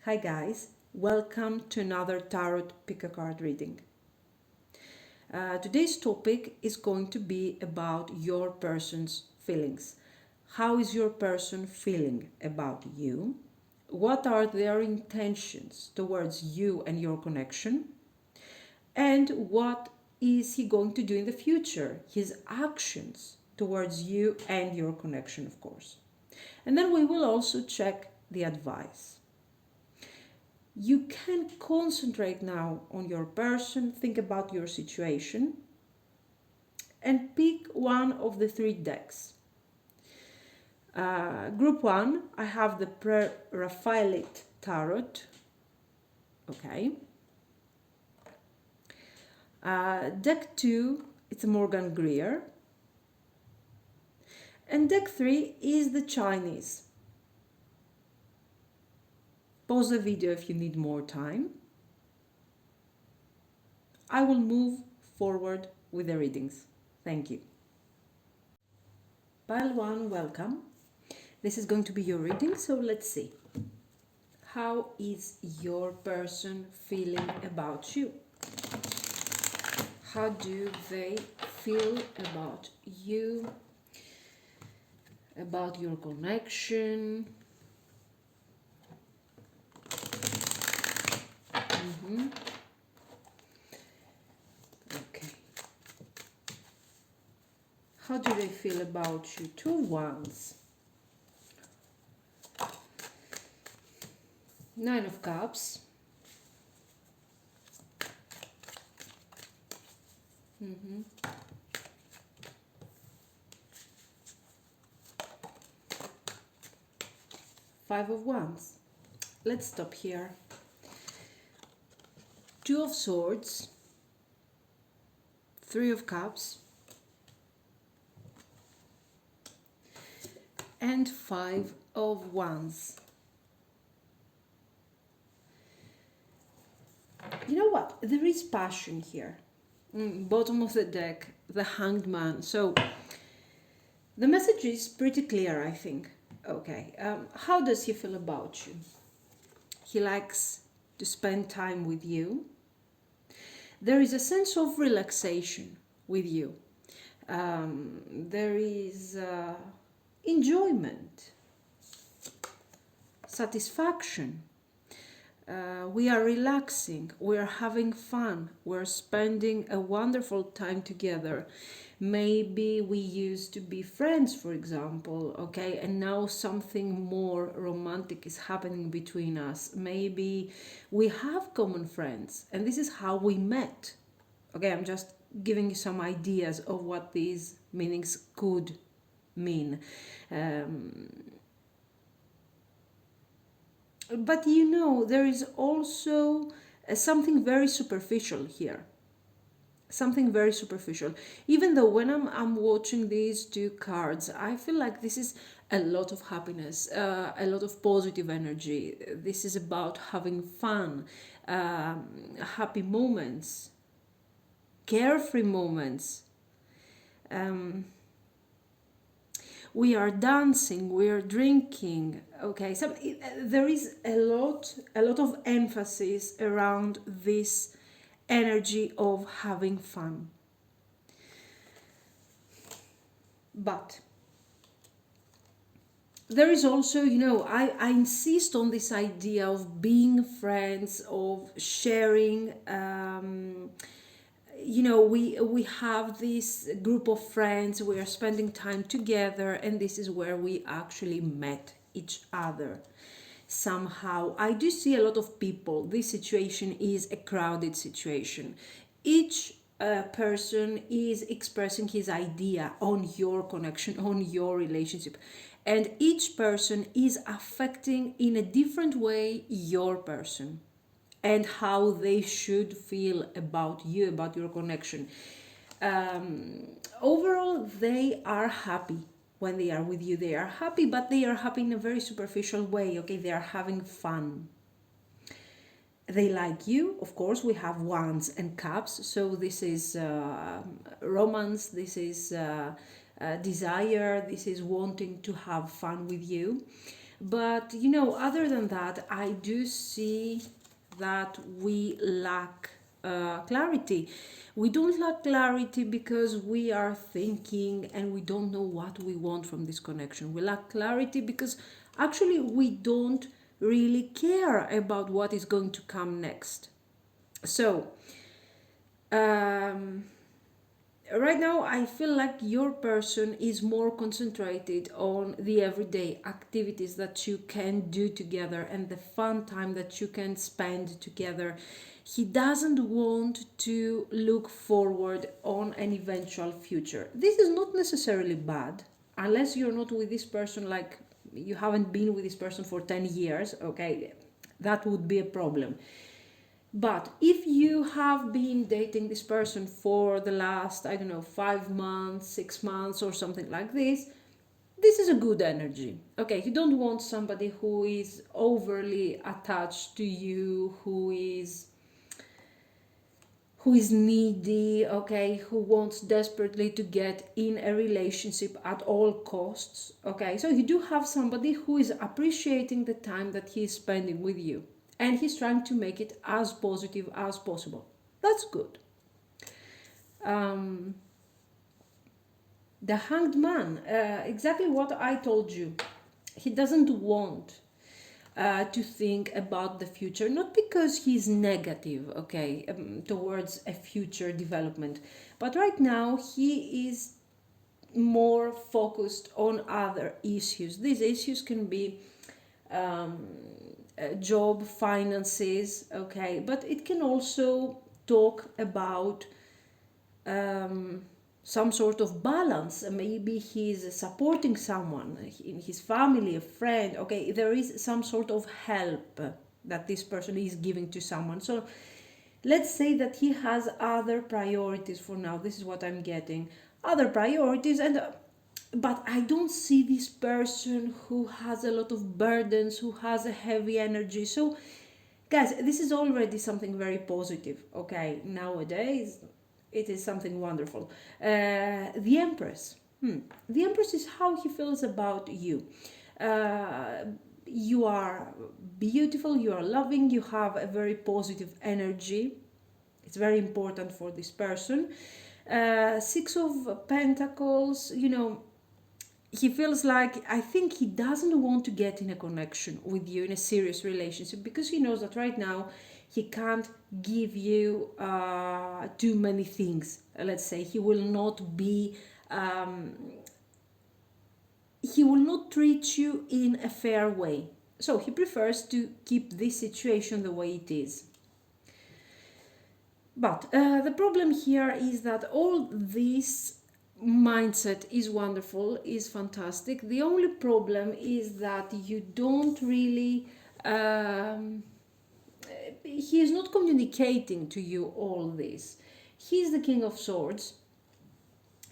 Hi guys, welcome to another Tarot Pick a Card reading. Today's topic is going to be about your person's feelings. How is your person feeling about you? What are their intentions towards you and your connection? And what is he going to do in the future? His actions towards you and your connection, of course. And then we will also check the advice. You can concentrate now on your person, think about your situation, and pick one of the three decks. Group 1, I have the Pre-Raphaelite Tarot. Okay. Deck 2, it's Morgan Greer. And deck 3 is the Chinese. Pause the video if you need more time. I will move forward with the readings. Thank you. Pile 1, welcome. This is going to be your reading, so let's see. How is your person feeling about you? How do they feel about you? About your connection? Okay. How do they feel about you? 2 wands. 9 of Cups. Five of Wands. Let's stop here. 2 of Swords. 3 of Cups. And 5 of Wands. You know what? There is passion here. Bottom of the deck, the Hanged Man. So the message is pretty clear, I think. Okay, how does he feel about you? He likes to spend time with you. There is a sense of relaxation with you. There is enjoyment, satisfaction. We are relaxing, we are having fun, we're spending a wonderful time together. Maybe we used to be friends, for example, okay, and now something more romantic is happening between us. Maybe we have common friends, and this is how we met. Okay, I'm just giving you some ideas of what these meanings could mean. But you know, there is also something very superficial here. Something very superficial. Even though when I'm watching these two cards, I feel like this is a lot of happiness, a lot of positive energy. This is about having fun, happy moments, carefree moments. We are dancing, we are drinking. Okay, so there is a lot of emphasis around this energy of having fun. But there is also, you know, I insist on this idea of being friends, of sharing. You know, we have this group of friends, we are spending time together, and this is where we actually met each other. Somehow I do see a lot of people, this situation is a crowded situation. Each person is expressing his idea on your connection, on your relationship, and each person is affecting in a different way your person and how they should feel about you, about your connection. Overall, they are happy when they are with you. They are happy, but they are happy in a very superficial way. Okay, they are having fun. They like you, of course. We have Wands and Cups, so this is romance. This is desire. This is wanting to have fun with you. But other than that, I do see that we lack clarity. We don't lack clarity because we are thinking and we don't know what we want from this connection. We lack clarity because actually we don't really care about what is going to come next. So, um, right now I feel like your person is more concentrated on the everyday activities that you can do together and the fun time that you can spend together. He doesn't want to look forward on an eventual future. This is not necessarily bad unless you're not with this person, like you haven't been with this person for 10 years. Okay, that would be a problem. But if you have been dating this person for the last, I don't know, 5 months, 6 months, or something like this is a good energy. Okay, you don't want somebody who is overly attached to you, who is needy, okay, who wants desperately to get in a relationship at all costs. Okay, so you do have somebody who is appreciating the time that he is spending with you, and he's trying to make it as positive as possible. That's good. um, the Hanged Man, exactly what I told you. He doesn't want to think about the future, not because he's negative, okay, towards a future development, but right now he is more focused on other issues. These issues can be um, job, finances, okay, but it can also talk about um, some sort of balance. Maybe he's supporting someone in his family, a friend. Okay, there is some sort of help that this person is giving to someone. So let's say that he has other priorities for now. This is what I'm getting. Other priorities, and but I don't see this person who has a lot of burdens, who has a heavy energy. So guys, this is already something very positive. Okay, nowadays it is something wonderful. The Empress. The Empress is how he feels about you. Uh, you are beautiful, you are loving, you have a very positive energy. It's very important for this person. Six of Pentacles, he feels like, I think he doesn't want to get in a connection with you in a serious relationship because he knows that right now he can't give you too many things. Let's say he will not be he will not treat you in a fair way, so he prefers to keep this situation the way it is. But the problem here is that all this mindset is wonderful, is fantastic. The only problem is that you don't really, he is not communicating to you all this. He's the King of Swords,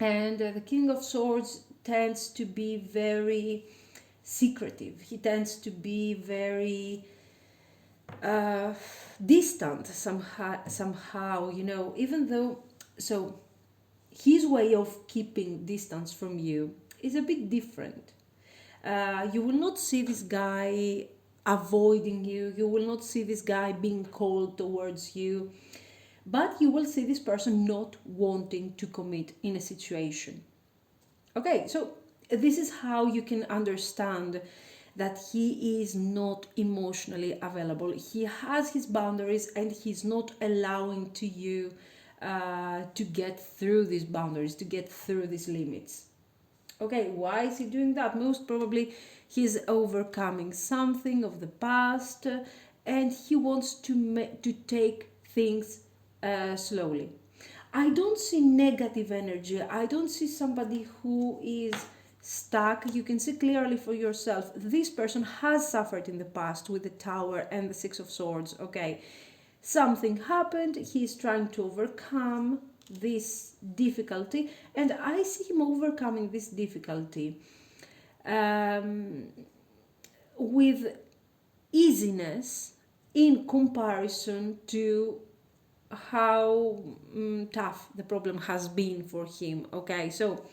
and the King of Swords tends to be very secretive. He tends to be very uh, distant somehow, even though, so his way of keeping distance from you is a bit different. You will not see this guy avoiding you, you will not see this guy being cold towards you, but you will see this person not wanting to commit in a situation. Okay, so this is how you can understand that he is not emotionally available. He has his boundaries and he's not allowing to you to get through these boundaries, to get through these limits. Okay, why is he doing that? Most probably he's overcoming something of the past, and he wants to take things slowly. I don't see negative energy. I don't see somebody who is stuck. You can see clearly for yourself. This person has suffered in the past with the Tower and the Six of Swords. Okay, something happened. He's trying to overcome this difficulty, and I see him overcoming this difficulty um, with easiness in comparison to how tough the problem has been for him. Okay, so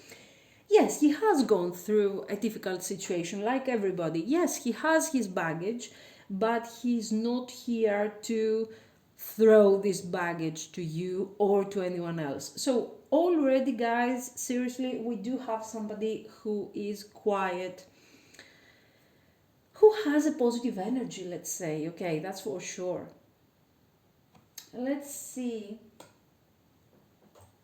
yes, he has gone through a difficult situation like everybody. Yes, he has his baggage, but he's not here to throw this baggage to you or to anyone else. So, already, guys, seriously, we do have somebody who is quiet, who has a positive energy, let's say. Okay, that's for sure. Let's see.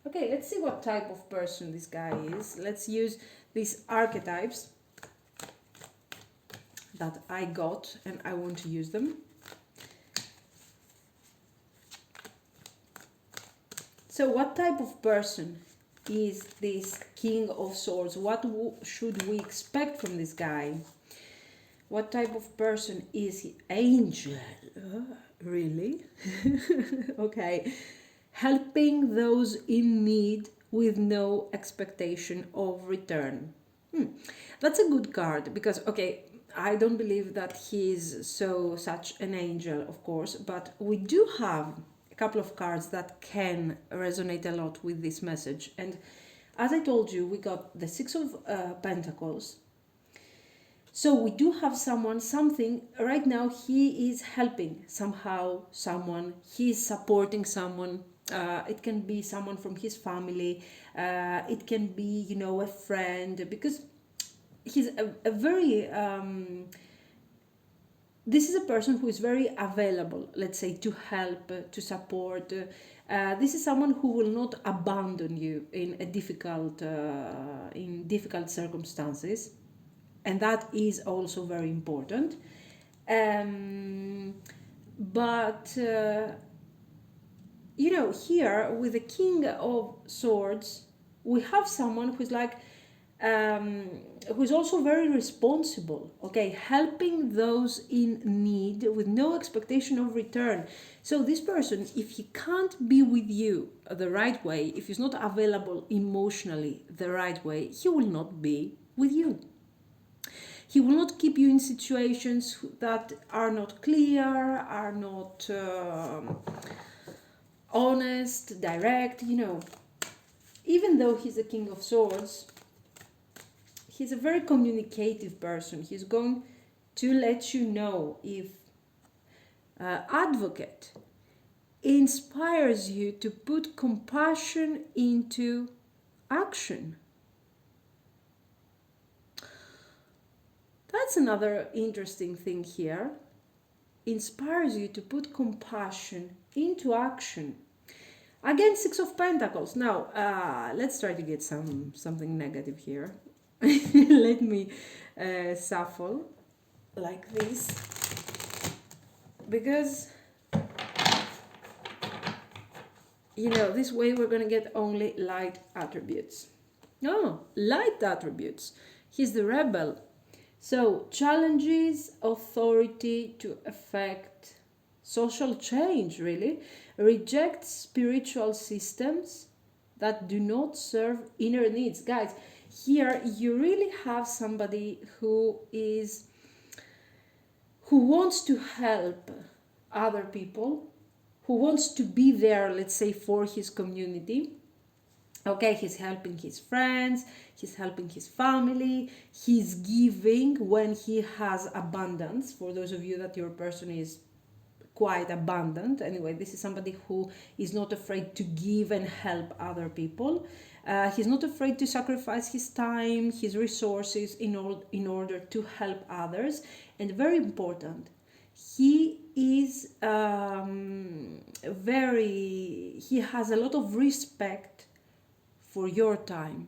Okay, let's see what type of person this guy is. Let's use these archetypes that I got and I want to use them. So what type of person is this King of Swords? What should we expect from this guy? What type of person is he? Angel. Really? Okay. Helping those in need with no expectation of return. That's a good card because, okay, I don't believe that he's such an angel, of course, but we do have a couple of cards that can resonate a lot with this message. And as I told you, we got the Six of Pentacles. So we do have something right now. He is helping somehow someone. He is supporting someone. It can be someone from his family. It can be, a friend, because he's a very this is a person who is very available, let's say, to help, to support. This is someone who will not abandon you in difficult circumstances, and that is also very important. But here with the King of Swords, we have someone who's like who's also very responsible, okay, helping those in need with no expectation of return. So this person, if he can't be with you the right way, if he's not available emotionally the right way, he will not be with you. He will not keep you in situations that are not clear, are not honest, direct, Even though he's a King of Swords, he's a very communicative person. He's going to let you know if Advocate inspires you to put compassion into action. That's another interesting thing here. Inspires you to put compassion into action. Again, Six of Pentacles. Now, let's try to get something negative here. Let me shuffle like this. Because, this way we're going to get only light attributes. No, light attributes. He's the rebel. So, challenges authority to affect social change, really. Rejects spiritual systems that do not serve inner needs. Guys, here you really have somebody who wants to help other people, who wants to be there, let's say, for his community. Okay, he's helping his friends, he's helping his family, he's giving when he has abundance. For those of you that your person is quite abundant, anyway, this is somebody who is not afraid to give and help other people. He's not afraid to sacrifice his time, his resources in order to help others. And very important, he is he has a lot of respect for your time.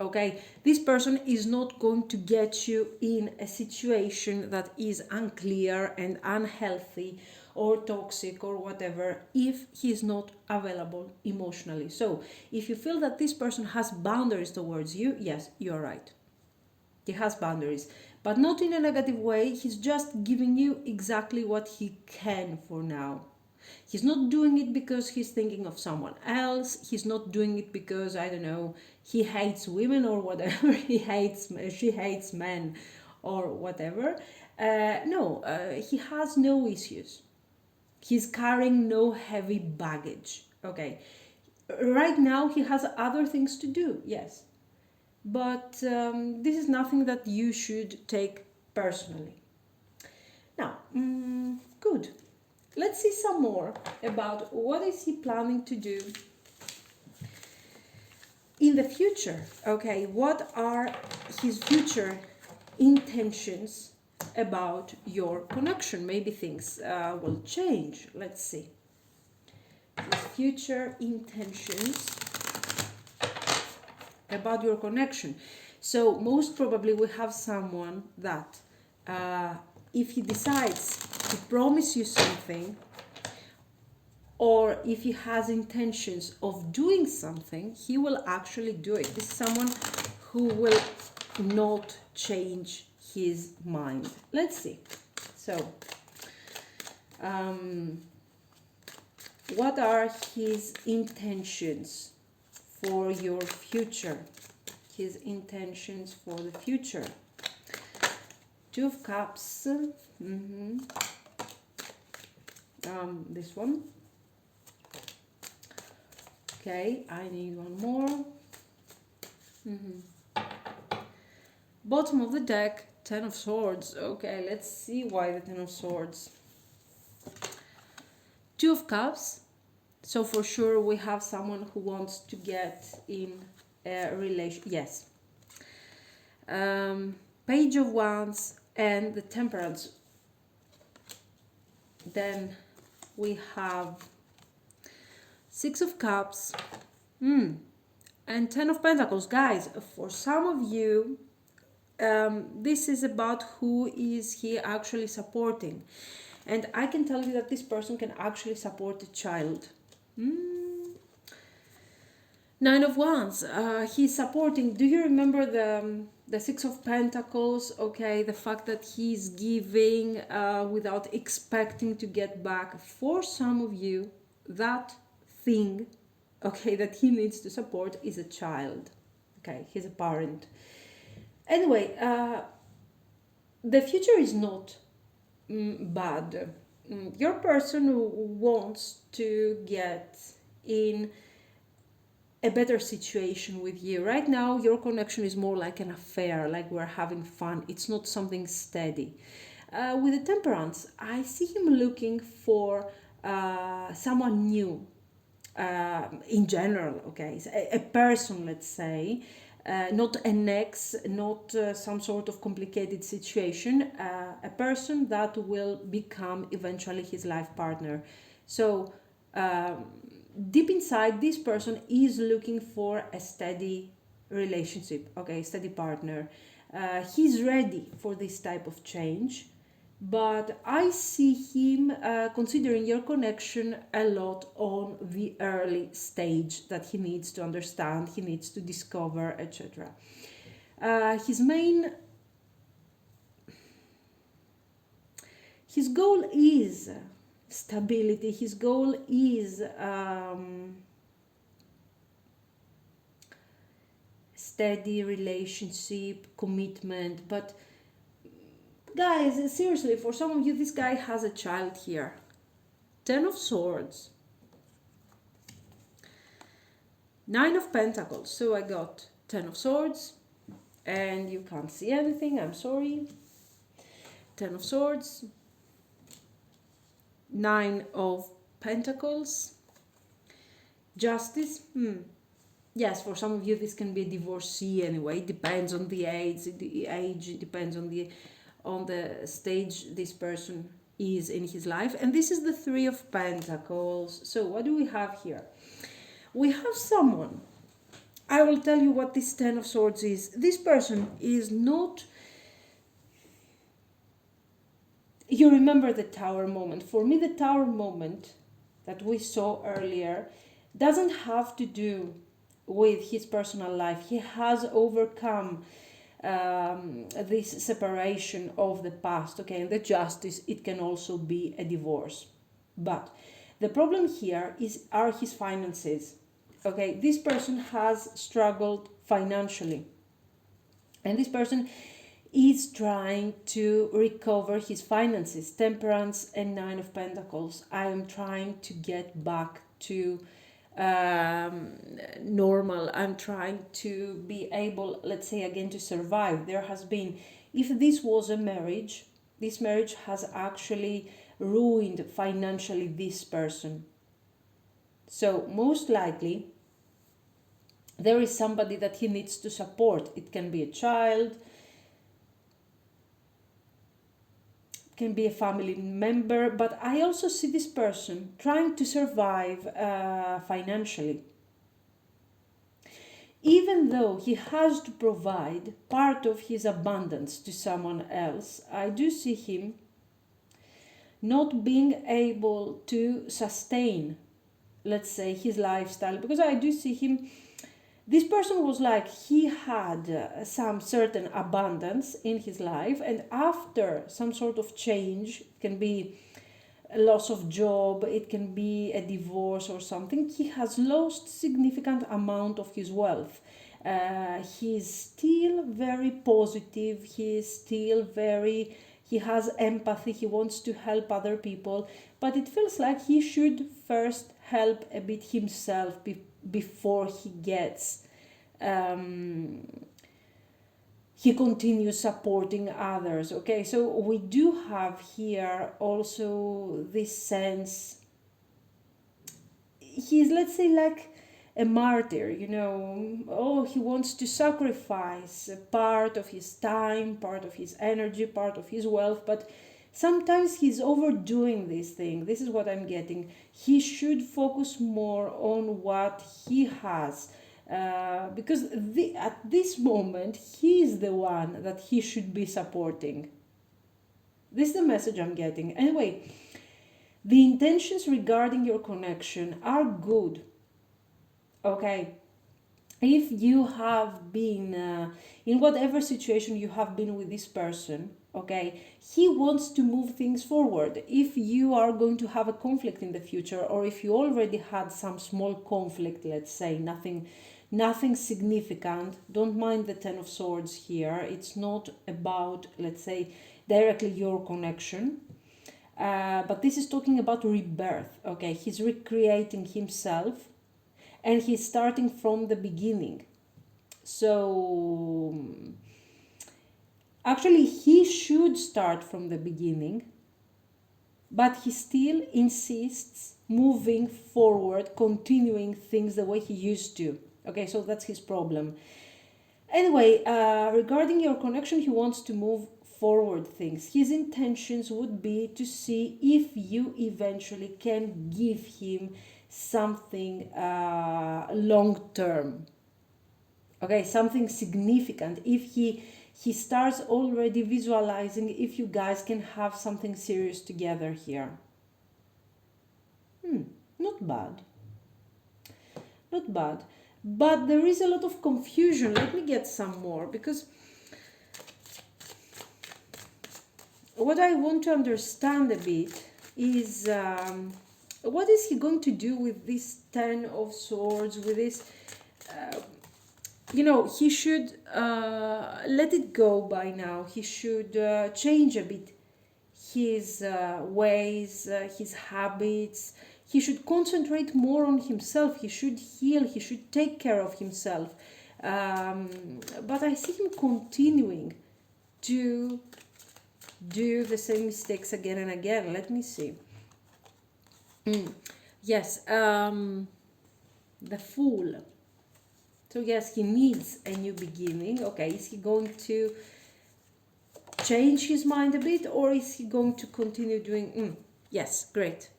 Okay, this person is not going to get you in a situation that is unclear and unhealthy or toxic or whatever if he is not available emotionally. So if you feel that this person has boundaries towards you, yes, you're right. He has boundaries, but not in a negative way. He's just giving you exactly what he can for now. He's not doing it because he's thinking of someone else. He's not doing it because, I don't know, he hates women or whatever. She hates men or whatever. He has no issues. He's carrying no heavy baggage. Okay. Right now he has other things to do, yes. but this is nothing that you should take personally. Now, good. Let's see some more about what is he planning to do in the future. Okay, what are his future intentions about your connection? Maybe things will change. Let's see. His future intentions about your connection. So most probably we have someone that if he decides to promise you something, or if he has intentions of doing something, he will actually do it. This is someone who will not change his mind. Let's see. So, what are his intentions for your future? His intentions for the future. Two of Cups. This one. Okay, I need one more. Bottom of the deck, Ten of Swords. Okay, let's see why the Ten of Swords. Two of Cups. So for sure we have someone who wants to get in a relation. Yes. Page of Wands and the Temperance. Then we have Six of Cups and Ten of Pentacles. Guys, for some of you, this is about who is he actually supporting. And I can tell you that this person can actually support a child. Nine of Wands. He's supporting. Do you remember the Six of Pentacles? Okay, the fact that he's giving without expecting to get back. For some of you, that thing, okay, that he needs to support is a child. Okay, he's a parent. Anyway, the future is not bad. Your person who wants to get in a better situation with you. Right now, your connection is more like an affair, like we're having fun. It's not something steady. With the Temperance, I see him looking for someone new. In general, okay, so a person, let's say, not an ex, not some sort of complicated situation, a person that will become eventually his life partner. So deep inside, this person is looking for a steady relationship, okay, steady partner. He's ready for this type of change. But I see him considering your connection a lot on the early stage that he needs to understand, he needs to discover, etc. His goal is stability, his goal is steady relationship, commitment, but guys, seriously, for some of you, this guy has a child here. Ten of Swords. Nine of Pentacles. So I got Ten of Swords. And you can't see anything, I'm sorry. Ten of Swords. Nine of Pentacles. Justice. Yes, for some of you, this can be a divorcee anyway. It depends on the age. It depends on the stage this person is in his life. And this is the Three of Pentacles. So what do we have here? We have someone. I will tell you what this Ten of Swords is. This person is not... You remember the Tower moment. For me, the Tower moment that we saw earlier doesn't have to do with his personal life. He has overcome this separation of the past, okay, and the Justice, it can also be a divorce. But the problem here are his finances, okay. This person has struggled financially, and this person is trying to recover his finances. Temperance and Nine of Pentacles. I am trying to get back to normal. I'm trying to be able, let's say again, to survive. There has been, if this was a marriage, this marriage has actually ruined financially this person. So most likely there is somebody that he needs to support. It can be a child, can be a family member, but I also see this person trying to survive financially. Even though he has to provide part of his abundance to someone else, I do see him not being able to sustain, let's say, his lifestyle, because I do see him, this person was like, he had some certain abundance in his life, and after some sort of change, it can be a loss of job, it can be a divorce or something, he has lost significant amount of his wealth. He's still very positive, he's still very, he has empathy, he wants to help other people, but it feels like he should first help a bit himself before he gets he continues supporting others. Okay, so we do have here also this sense, he's, let's say, like a martyr, you know. Oh, he wants to sacrifice a part of his time, part of his energy, part of his wealth, but sometimes he's overdoing this thing. This is what I'm getting. He should focus more on what he has, because at this moment he is the one that he should be supporting. This is the message I'm getting. Anyway, the intentions regarding your connection are good. Okay, if you have been in whatever situation you have been with this person, okay, he wants to move things forward. If you are going to have a conflict in the future, or if you already had some small conflict, let's say, nothing significant, don't mind the Ten of Swords here. It's not about, let's say, directly your connection, but this is talking about rebirth. Okay, he's recreating himself and he's starting from the beginning. So actually he should start from the beginning, but he still insists moving forward, continuing things the way he used to. Okay, so that's his problem. Anyway, regarding your connection, he wants to move forward things. His intentions would be to see if you eventually can give him something long term. Okay, something significant. If he starts already visualizing if you guys can have something serious together here. Not bad. Not bad. But there is a lot of confusion. Let me get some more, because what I want to understand a bit is what is he going to do with this Ten of Swords, with this you know, he should let it go by now. He should change a bit his ways, his habits. He should concentrate more on himself. He should heal. He should take care of himself. But I see him continuing to do the same mistakes again and again. Let me see. Yes, the Fool. So yes, he needs a new beginning. Okay, is he going to change his mind a bit, or is he going to continue doing... Yes, great.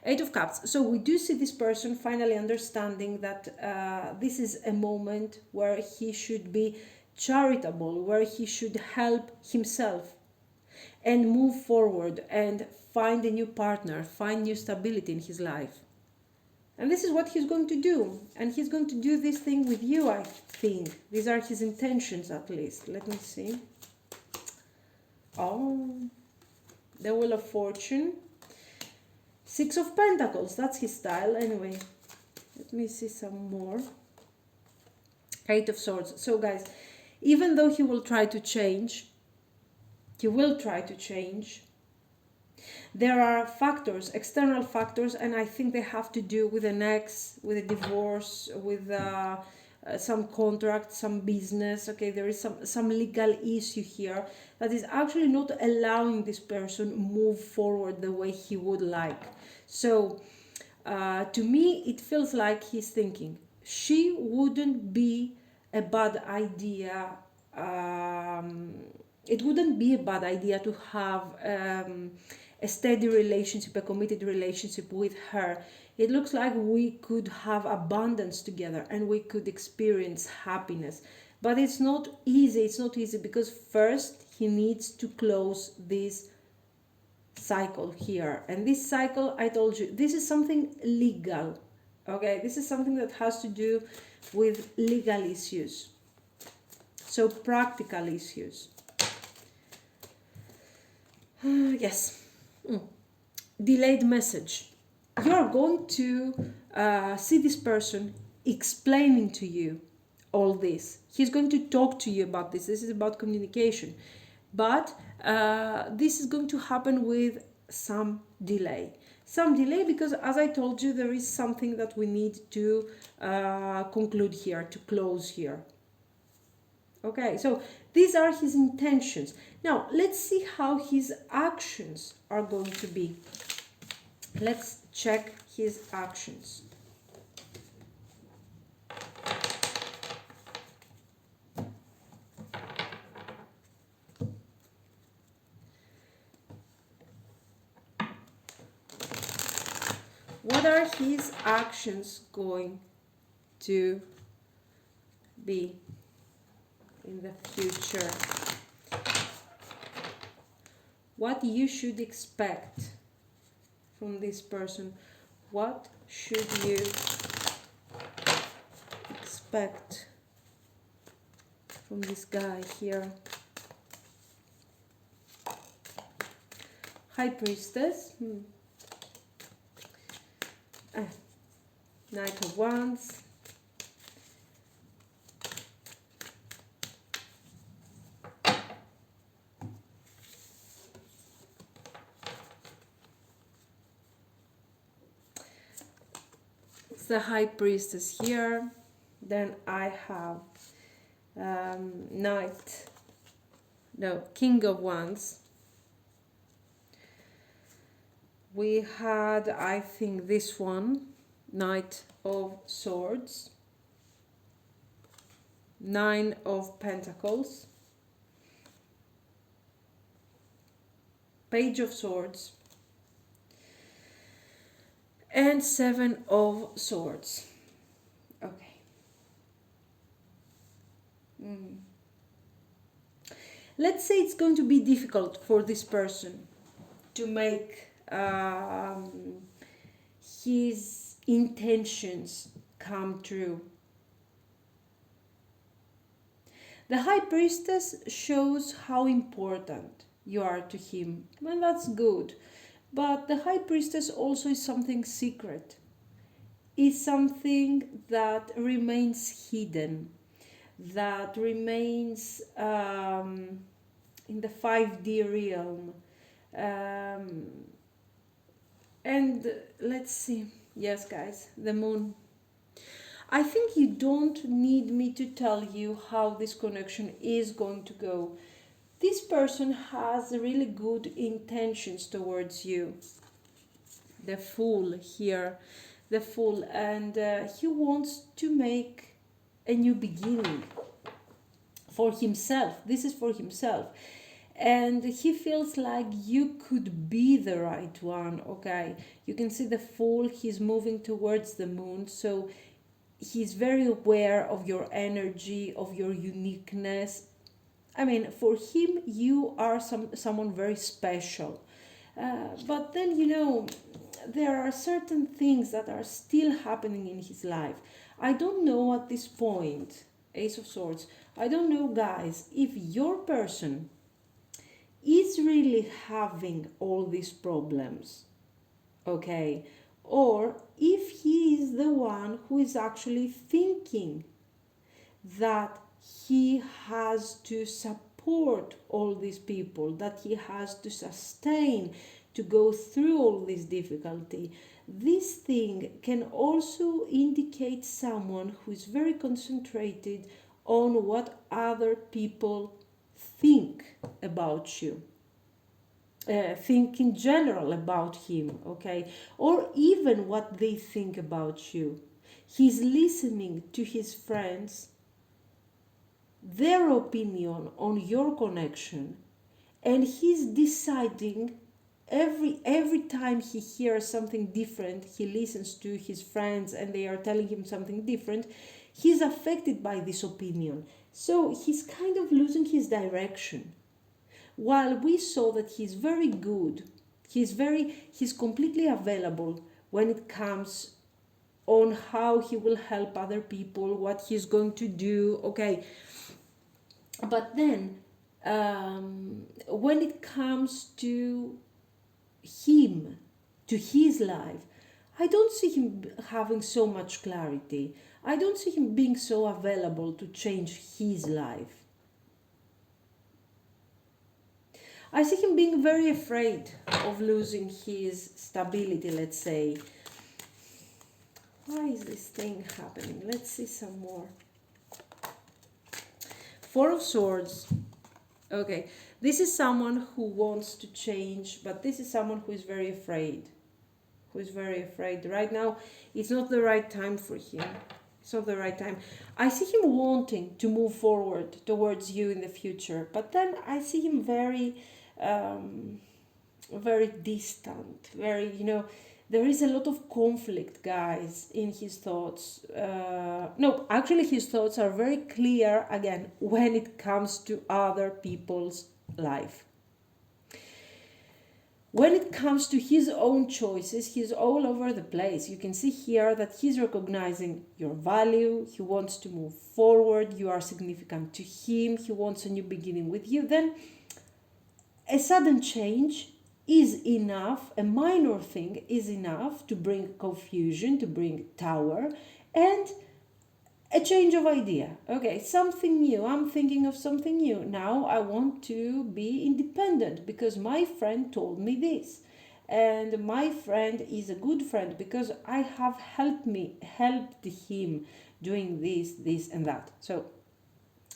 Eight of Cups. So we do see this person finally understanding that this is a moment where he should be charitable, where he should help himself and move forward and find a new partner, find new stability in his life. And this is what he's going to do. And he's going to do this thing with you, I think. These are his intentions, at least. Let me see. Oh, the Wheel of Fortune. Six of Pentacles. That's his style. Anyway, let me see some more. Eight of Swords. So, guys, even though he will try to change, There are factors, external factors, and I think they have to do with an ex, with a divorce, with some contract, some business. Okay, there is some legal issue here that is actually not allowing this person move forward the way he would like. So to me, it feels like he's thinking she wouldn't be a bad idea. It wouldn't be a bad idea to have a steady relationship, a committed relationship with her. It looks like we could have abundance together and we could experience happiness. But it's not easy. It's not easy because first he needs to close this cycle here. And this cycle, I told you, this is something legal. Okay, this is something that has to do with legal issues. So practical issues. Yes. Delayed message. You're going to see this person explaining to you all this. He's going to talk to you about this. This is about communication. But this is going to happen with some delay. Some delay because, as I told you, there is something that we need to conclude here, to close here. Okay, so these are his intentions. Now, let's see how his actions are going to be. Let's check his actions. What are his actions going to be in the future? What you should expect from this person? What should you expect from this guy here? High Priestess. Knight of Wands. It's the High Priestess here. Then I have King of Wands. We had, I think, this one, Knight of Swords, Nine of Pentacles, Page of Swords, and Seven of Swords. Okay. Let's say it's going to be difficult for this person to make his intentions come true. The High Priestess shows how important you are to him. Well, that's good. But the High Priestess also is something secret. Is something that remains hidden. That remains in the 5D realm. And let's see. Yes, guys, the moon. I think you don't need me to tell you how this connection is going to go. This person has really good intentions towards you. The Fool here. The Fool. And he wants to make a new beginning for himself. This is for himself. And he feels like you could be the right one. Okay, you can see the Fool. He's moving towards the moon, so he's very aware of your energy, of your uniqueness. I mean, for him, you are someone very special. But then, there are certain things that are still happening in his life. I don't know at this point, Ace of Swords, I don't know, guys, if your person is really having all these problems, okay, or if he is the one who is actually thinking that he has to support all these people, that he has to sustain to go through all this difficulty. This thing can also indicate someone who is very concentrated on what other people think about you. Think in general about him, okay? Or even what they think about you. He's listening to his friends, their opinion on your connection, and he's deciding every time he hears something different, he listens to his friends and they are telling him something different, he's affected by this opinion. So he's kind of losing his direction. While we saw that he's very good, he's completely available when it comes on how he will help other people, what he's going to do, okay. But then when it comes to him, to his life, I don't see him having so much clarity. I don't see him being so available to change his life. I see him being very afraid of losing his stability, let's say. Why is this thing happening? Let's see some more. Four of Swords. Okay, this is someone who wants to change, but this is someone who is very afraid. Right now, it's not the right time for him. It's not the right time. I see him wanting to move forward towards you in the future, but then I see him very distant, there is a lot of conflict, guys, in his thoughts. No, actually his thoughts are very clear, again, when it comes to other people's life. When it comes to his own choices, he's all over the place. You can see here that he's recognizing your value. He wants to move forward. You are significant to him. He wants a new beginning with you. Then a sudden change is enough, a minor thing is enough to bring confusion, to bring tower, and a change of idea. Okay, something new. I'm thinking of something new. Now I want to be independent because my friend told me this. And my friend is a good friend because I have helped him doing this and that. So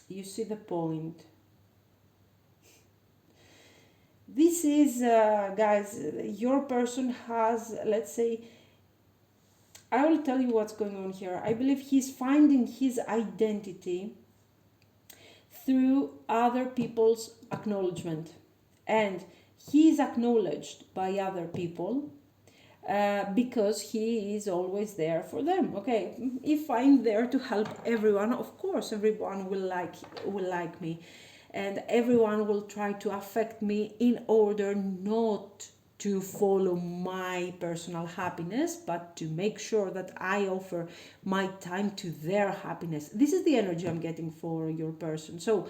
you see the point. This is, guys, your person has, let's say, I will tell you what's going on here. I believe he's finding his identity through other people's acknowledgement. And he is acknowledged by other people because he is always there for them. Okay, if I'm there to help everyone, of course everyone will like me. And everyone will try to affect me in order not to follow my personal happiness, but to make sure that I offer my time to their happiness. This is the energy I'm getting for your person. So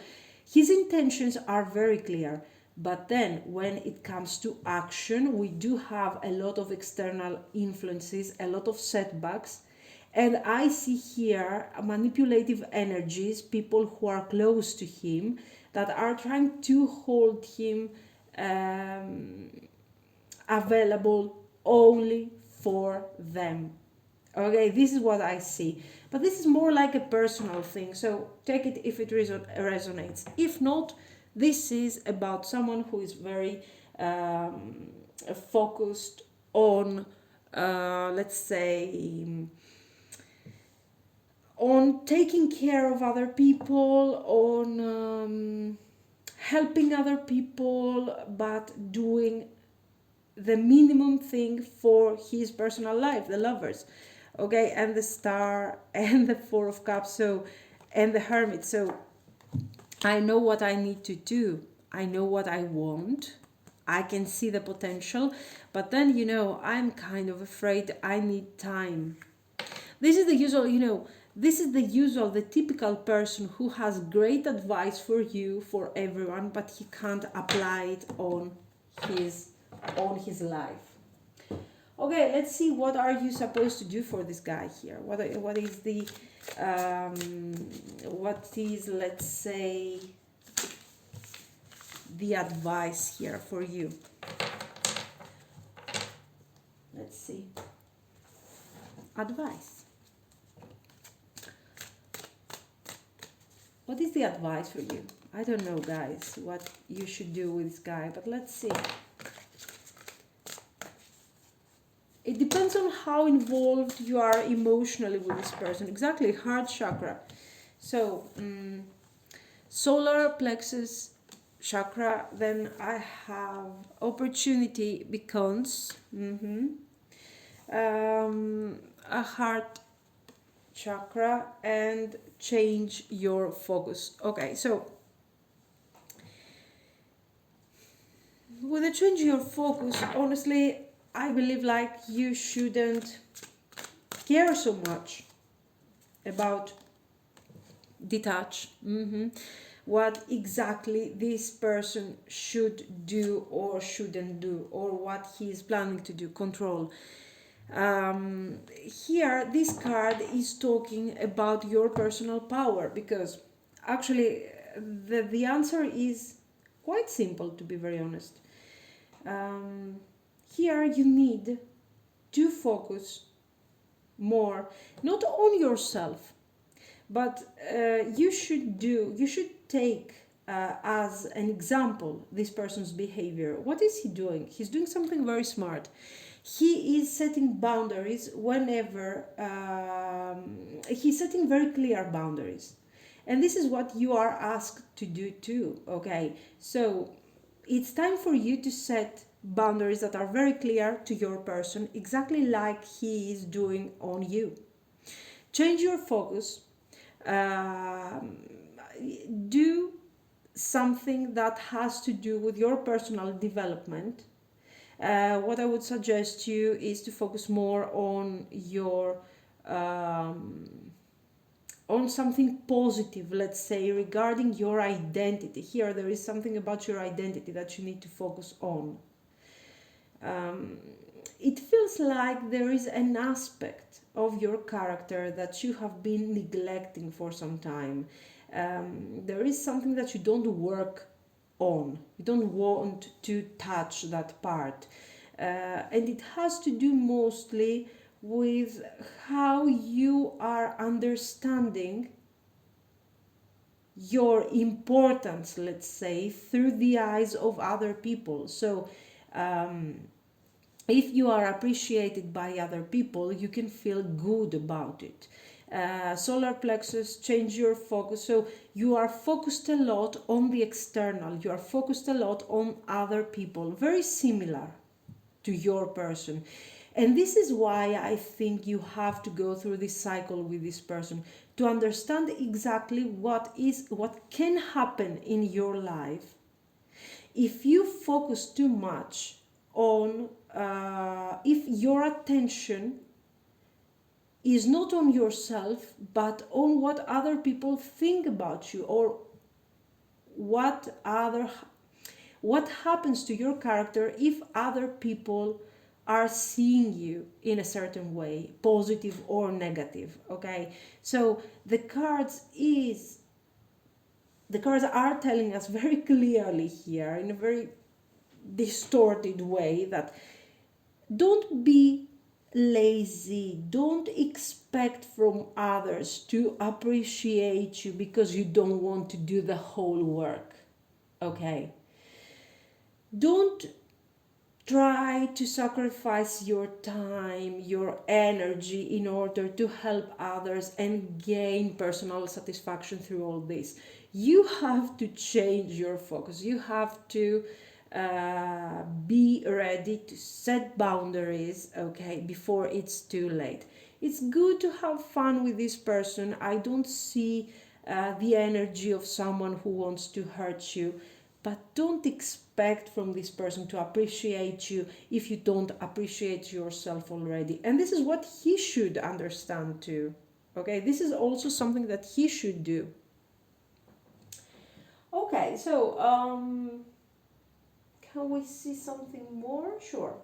his intentions are very clear. But then when it comes to action, we do have a lot of external influences, a lot of setbacks. And I see here manipulative energies, people who are close to him, that are trying to hold him available only for them. Okay, this is what I see. But this is more like a personal thing, so take it if it resonates. If not, this is about someone who is very focused on, let's say, on taking care of other people, on helping other people, but doing the minimum thing for his personal life, the Lovers, okay, and the Star, and the Four of Cups, so, and the Hermit. So I know what I need to do. I know what I want. I can see the potential, but then, I'm kind of afraid I need time. This is the usual, the typical person who has great advice for you, for everyone, but he can't apply it on his life. Okay, let's see, what are you supposed to do for this guy here? What is the let's say, the advice here for you? see. Advice. What is the advice for you? I don't know, guys, what you should do with this guy, but let's see. It depends on how involved you are emotionally with this person. Exactly, heart chakra. So, solar plexus chakra, then I have opportunity beacons, a heart chakra, and change your focus. Okay, so with the change your focus, honestly, I believe like you shouldn't care so much about detach, what exactly this person should do or shouldn't do, or what he is planning to do, control. Here, this card is talking about your personal power, because actually the answer is quite simple, to be very honest. Here you need to focus more, not on yourself, but you should take as an example this person's behavior. What is he doing? He's doing something very smart. He is setting boundaries whenever he's setting very clear boundaries, and this is what you are asked to do too. Okay, so it's time for you to set boundaries that are very clear to your person, exactly like he is doing on you. Change your focus. Do something that has to do with your personal development. What I would suggest you is to focus more on your on something positive, let's say, regarding your identity. Here there is something about your identity that you need to focus on. It feels like there is an aspect of your character that you have been neglecting for some time. There is something that you don't work on. You don't want to touch that part. And it has to do mostly with how you are understanding your importance, let's say, through the eyes of other people. So, if you are appreciated by other people, you can feel good about it. Solar plexus, change your focus. So you are focused a lot on the external, you are focused a lot on other people, very similar to your person. And this is why I think you have to go through this cycle with this person to understand exactly what can happen in your life if you focus too much on if your attention is not on yourself but on what other people think about you, or what happens to your character if other people are seeing you in a certain way, positive or negative. Okay, so the cards are telling us very clearly here, in a very distorted way, that don't be lazy, don't expect from others to appreciate you because you don't want to do the whole work. Okay, don't try to sacrifice your time, your energy in order to help others and gain personal satisfaction through all this. You have to change your focus. You have to be ready to set boundaries, okay, before it's too late. It's good to have fun with this person. I don't see the energy of someone who wants to hurt you, but don't expect from this person to appreciate you if you don't appreciate yourself already. And this is what he should understand too. Okay, this is also something that he should do. Okay, so can we see something more? Sure.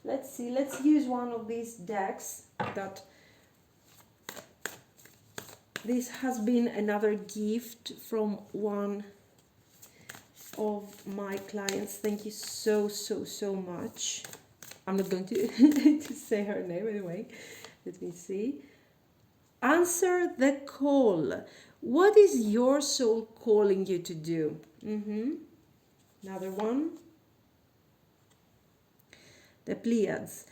Let's see, let's use one of these decks. That this has been another gift from one of my clients. Thank you so much. I'm not going to, to say her name anyway. Let me see. Answer the call. What is your soul calling you to do? Another one. The Pleiades.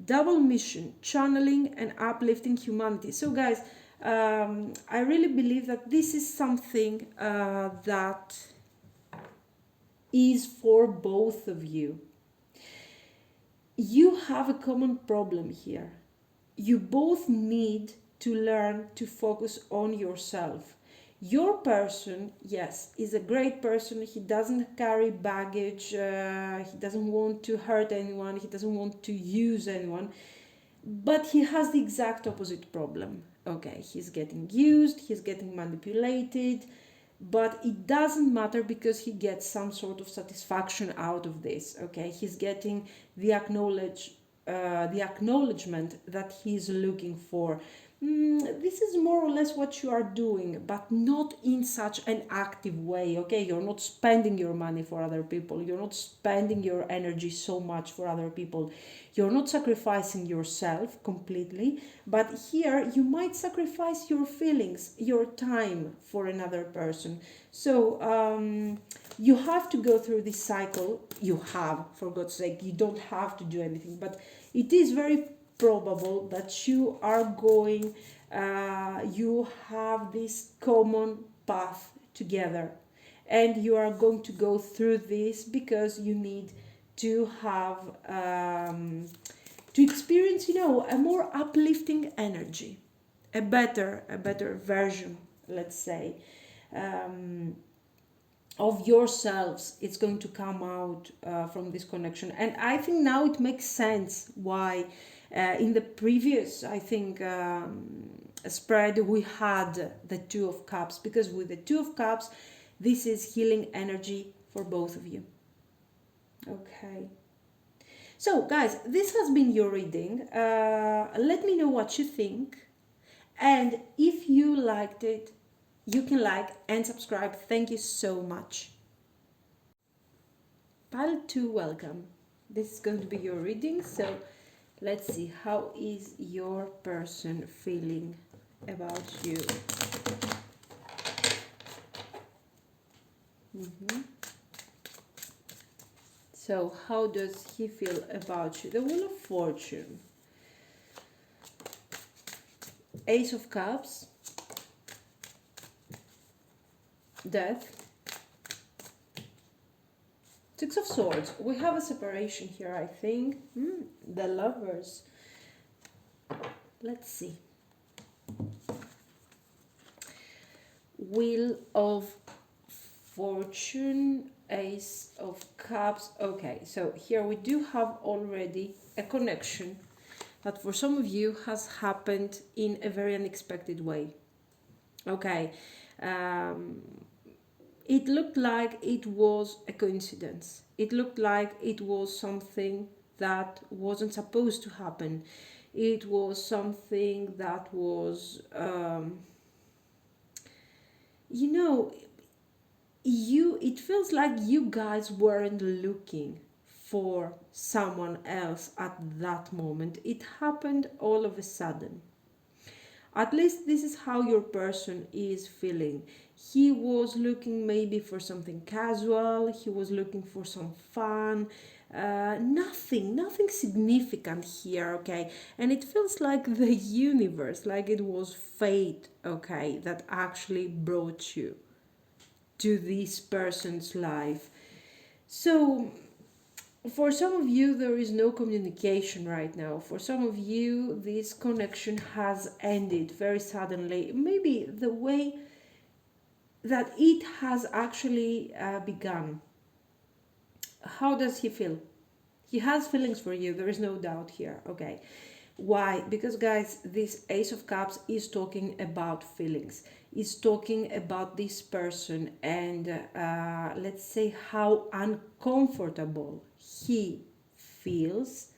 Double mission, channeling and uplifting humanity. So, guys, I really believe that this is something that is for both of you. You have a common problem here. You both need to learn to focus on yourself. Your person, yes, is a great person. He doesn't carry baggage. He doesn't want to hurt anyone. He doesn't want to use anyone. But he has the exact opposite problem. Okay, he's getting used, he's getting manipulated, but it doesn't matter because he gets some sort of satisfaction out of this. Okay, he's getting the acknowledgement that he's looking for. This is more or less what you are doing, but not in such an active way. Okay, you're not spending your money for other people, you're not spending your energy so much for other people, you're not sacrificing yourself completely, but here you might sacrifice your feelings, your time for another person. So you have to go through this cycle. You have, for God's sake, you don't have to do anything, but it is very probable that you are going, you have this common path together, and you are going to go through this because you need to have to experience, a more uplifting energy, a better version, let's say, of yourselves. It's going to come out from this connection, and I think now it makes sense why in the previous, I think, spread we had the Two of Cups, because with the Two of Cups, this is healing energy for both of you. Okay. So, guys, this has been your reading. Let me know what you think. And if you liked it, you can like and subscribe. Thank you so much. Pile 2, welcome. This is going to be your reading. So, let's see. How is your person feeling about you? So, how does he feel about you? The Wheel of Fortune. Ace of Cups. Death. Six of Swords. We have a separation here, I think. The Lovers. Let's see. Wheel of Fortune. Ace of Cups. Okay, so here we do have already a connection that for some of you has happened in a very unexpected way. Okay, it looked like it was a coincidence. It looked like it was something that wasn't supposed to happen. It was something that was, it feels like you guys weren't looking for someone else at that moment. It happened all of a sudden. At least this is how your person is feeling. He was looking maybe for something casual, he was looking for some fun, nothing significant here, okay? And it feels like the universe, like it was fate, okay, that actually brought you to this person's life. So for some of you, there is no communication right now. For some of you, this connection has ended very suddenly. Maybe the way that it has actually begun. How does he feel? He has feelings for you. There is no doubt here. Okay. Why? Because, guys, this Ace of Cups is talking about feelings. Is talking about this person and let's say how uncomfortable he feels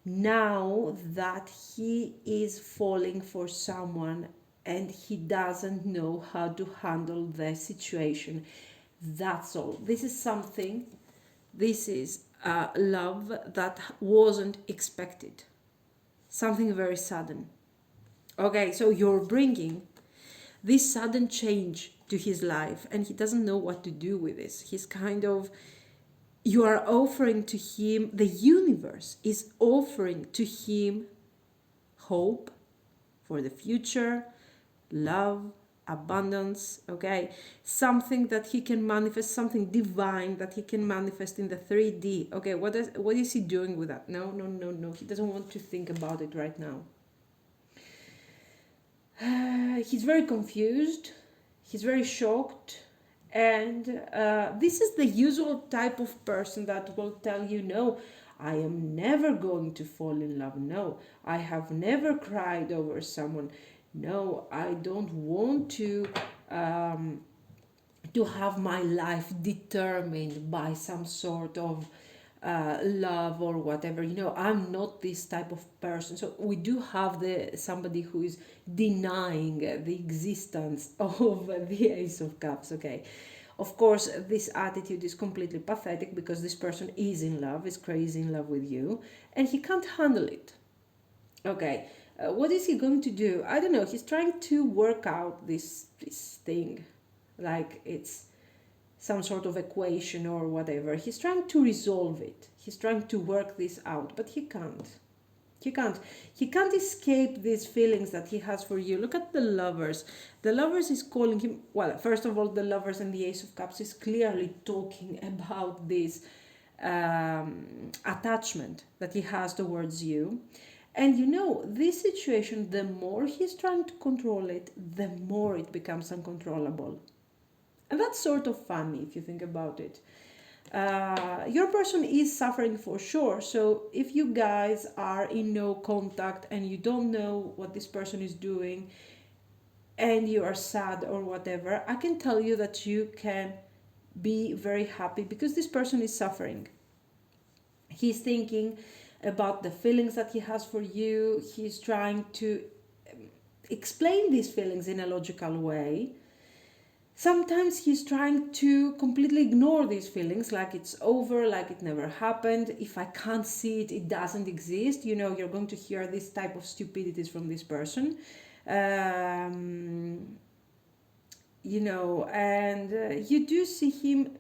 now that he is falling for someone and he doesn't know how to handle the situation. That's all. This is something, this is love that wasn't expected, something very sudden. Okay, so you're bringing this sudden change to his life, and he doesn't know what to do with this. He's kind of, you are offering to him, the universe is offering to him hope for the future, love, abundance, okay? Something that he can manifest, something divine that he can manifest in the 3D. Okay, what is he doing with that? No, no, no, no. He doesn't want to think about it right now. He's very confused. He's very shocked. And this is the usual type of person that will tell you, no, I am never going to fall in love. No, I have never cried over someone. No, I don't want to have my life determined by some sort of love or whatever. You know, I'm not this type of person. So we do have somebody who is denying the existence of the Ace of Cups. Okay, of course, this attitude is completely pathetic because this person is in love, is crazy in love with you, and he can't handle it. Okay, what is he going to do? I don't know. He's trying to work out this thing, like it's some sort of equation or whatever. He's trying to resolve it. He's trying to work this out, but he can't. He can't. He can't escape these feelings that he has for you. Look at the Lovers. The Lovers is calling him, well, first of all, the Lovers and the Ace of Cups is clearly talking about this attachment that he has towards you. And you know, this situation, the more he's trying to control it, the more it becomes uncontrollable. And that's sort of funny if you think about it. Your person is suffering for sure. So if you guys are in no contact and you don't know what this person is doing and you are sad or whatever, I can tell you that you can be very happy because this person is suffering. He's thinking about the feelings that he has for you. He's trying to explain these feelings in a logical way. Sometimes he's trying to completely ignore these feelings, like it's over, like it never happened. If I can't see it, it doesn't exist. You know, you're going to hear this type of stupidities from this person. You know, and you do see him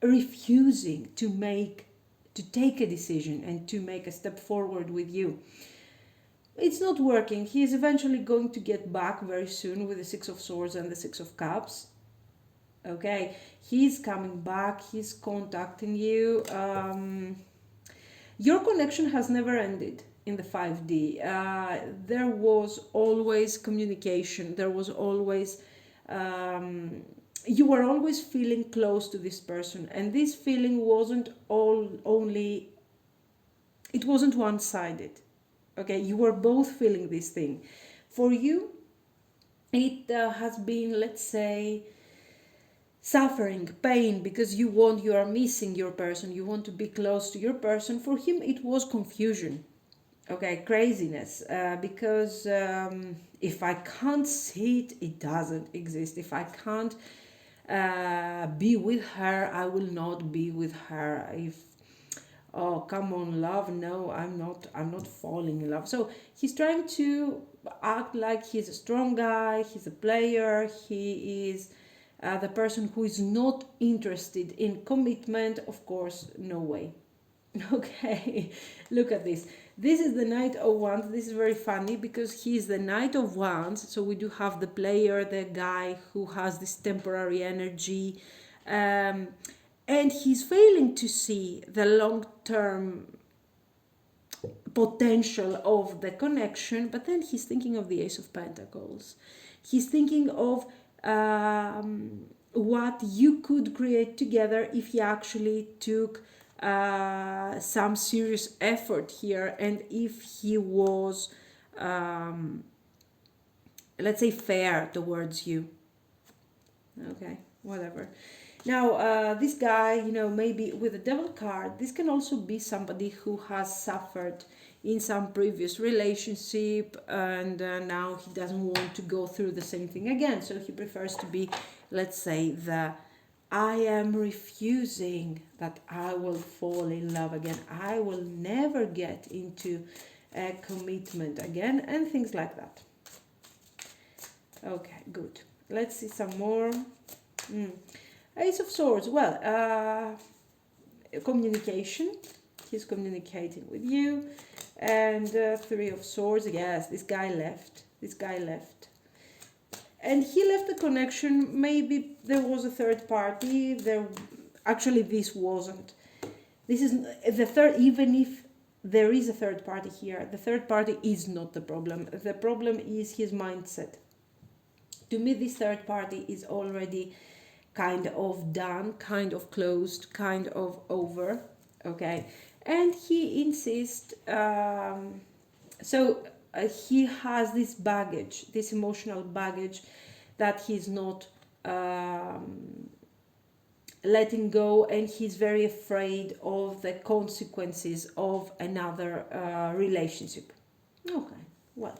refusing to take a decision and to make a step forward with you. It's not working. He is eventually going to get back very soon with the Six of Swords and the Six of Cups. Okay, he's coming back, he's contacting you. Your connection has never ended in the 5D. There was always communication, there was always, you were always feeling close to this person, and this feeling wasn't it wasn't one-sided. Okay, you were both feeling this thing. For you, it has been, let's say, suffering, pain, because you are missing your person, you want to be close to your person. For him, it was confusion, okay, craziness, because if I can't see it, it doesn't exist. If I can't be with her, I will not be with her. Oh, come on, love, no, I'm not falling in love. So he's trying to act like he's a strong guy, he's a player, he is the person who is not interested in commitment. Of course, no way. Okay, look at this. This is the Knight of Wands. This is very funny because he is the Knight of Wands. So we do have the player, the guy who has this temporary energy. And he's failing to see the long-term potential of the connection. But then he's thinking of the Ace of Pentacles. He's thinking of what you could create together if you actually took some serious effort here, and if he was let's say fair towards you. Okay, whatever. Now this guy, you know, maybe with the Devil card, this can also be somebody who has suffered in some previous relationship, and now he doesn't want to go through the same thing again, so he prefers to be, let's say, the I am refusing that I will fall in love again. I will never get into a commitment again, and things like that. Okay, good. Let's see some more. Ace of Swords. Well, communication. He's communicating with you. And Three of Swords. Yes, this guy left. This guy left. And he left the connection. Maybe there was a third party. Actually, this wasn't. This is the third. Even if there is a third party here, the third party is not the problem. The problem is his mindset. To me, this third party is already kind of done, kind of closed, kind of over. Okay, and he insists. He has this baggage, this emotional baggage, that he's not letting go, and he's very afraid of the consequences of another relationship. Okay, well.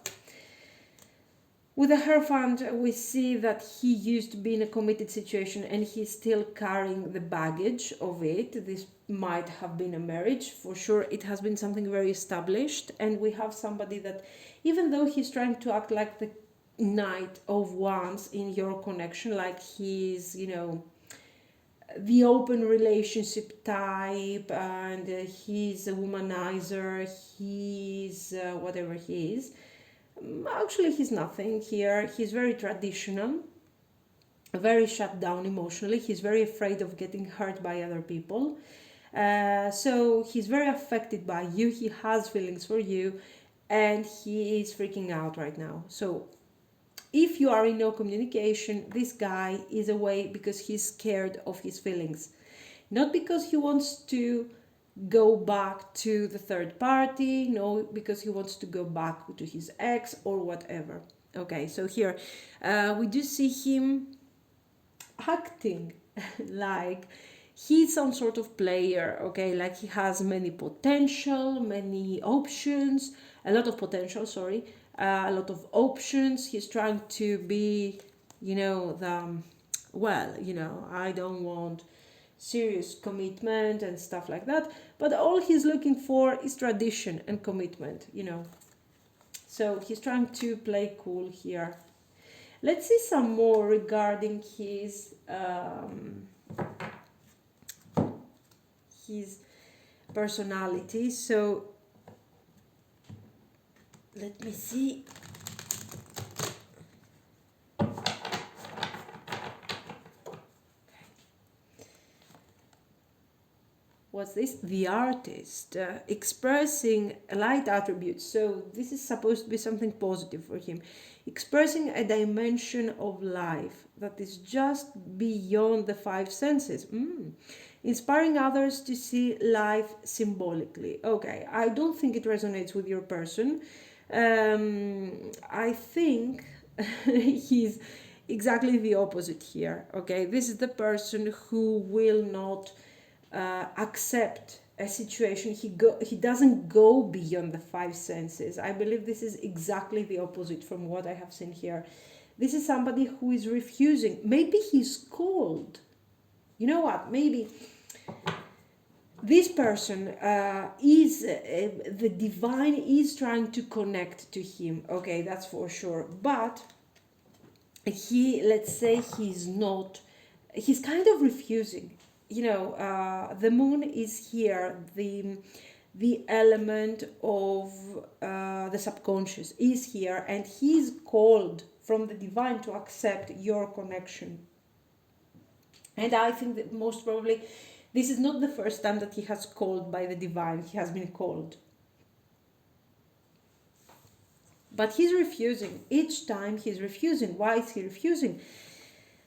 With the Hierophant, we see that he used to be in a committed situation and he's still carrying the baggage of it. This might have been a marriage. For sure, it has been something very established. And we have somebody that, even though he's trying to act like the Knight of Wands in your connection, like he's, the open relationship type, and he's a womanizer, he's whatever he is. Actually, he's nothing here. He's very traditional, very shut down emotionally. He's very afraid of getting hurt by other people. So he's very affected by you. He has feelings for you, and he is freaking out right now. So if you are in no communication, this guy is away because he's scared of his feelings. Not because he wants to go back to the third party, no, because he wants to go back to his ex or whatever. Okay, so here we do see him acting like he's some sort of player, okay, like he has many potential, many options, a lot of potential, sorry, a lot of options. He's trying to be, I don't want serious commitment and stuff like that, but all he's looking for is tradition and commitment, so he's trying to play cool here. Let's see some more regarding his personality. So let me see. What's this? The artist, expressing light attributes. So this is supposed to be something positive for him. Expressing a dimension of life that is just beyond the five senses. Inspiring others to see life symbolically. Okay, I don't think it resonates with your person. I think he's exactly the opposite here. Okay, this is the person who will not accept a situation. He doesn't go beyond the five senses. I believe this is exactly the opposite from what I have seen here. This is somebody who is refusing. Maybe he's cold. You know what? Maybe this person is the divine is trying to connect to him. Okay, that's for sure. But let's say he's not. He's kind of refusing. The moon is here, the element of the subconscious is here, and he's called from the divine to accept your connection. And I think that most probably this is not the first time that he has called by the divine. He has been called, but he's refusing. Each time he's refusing. Why is he refusing?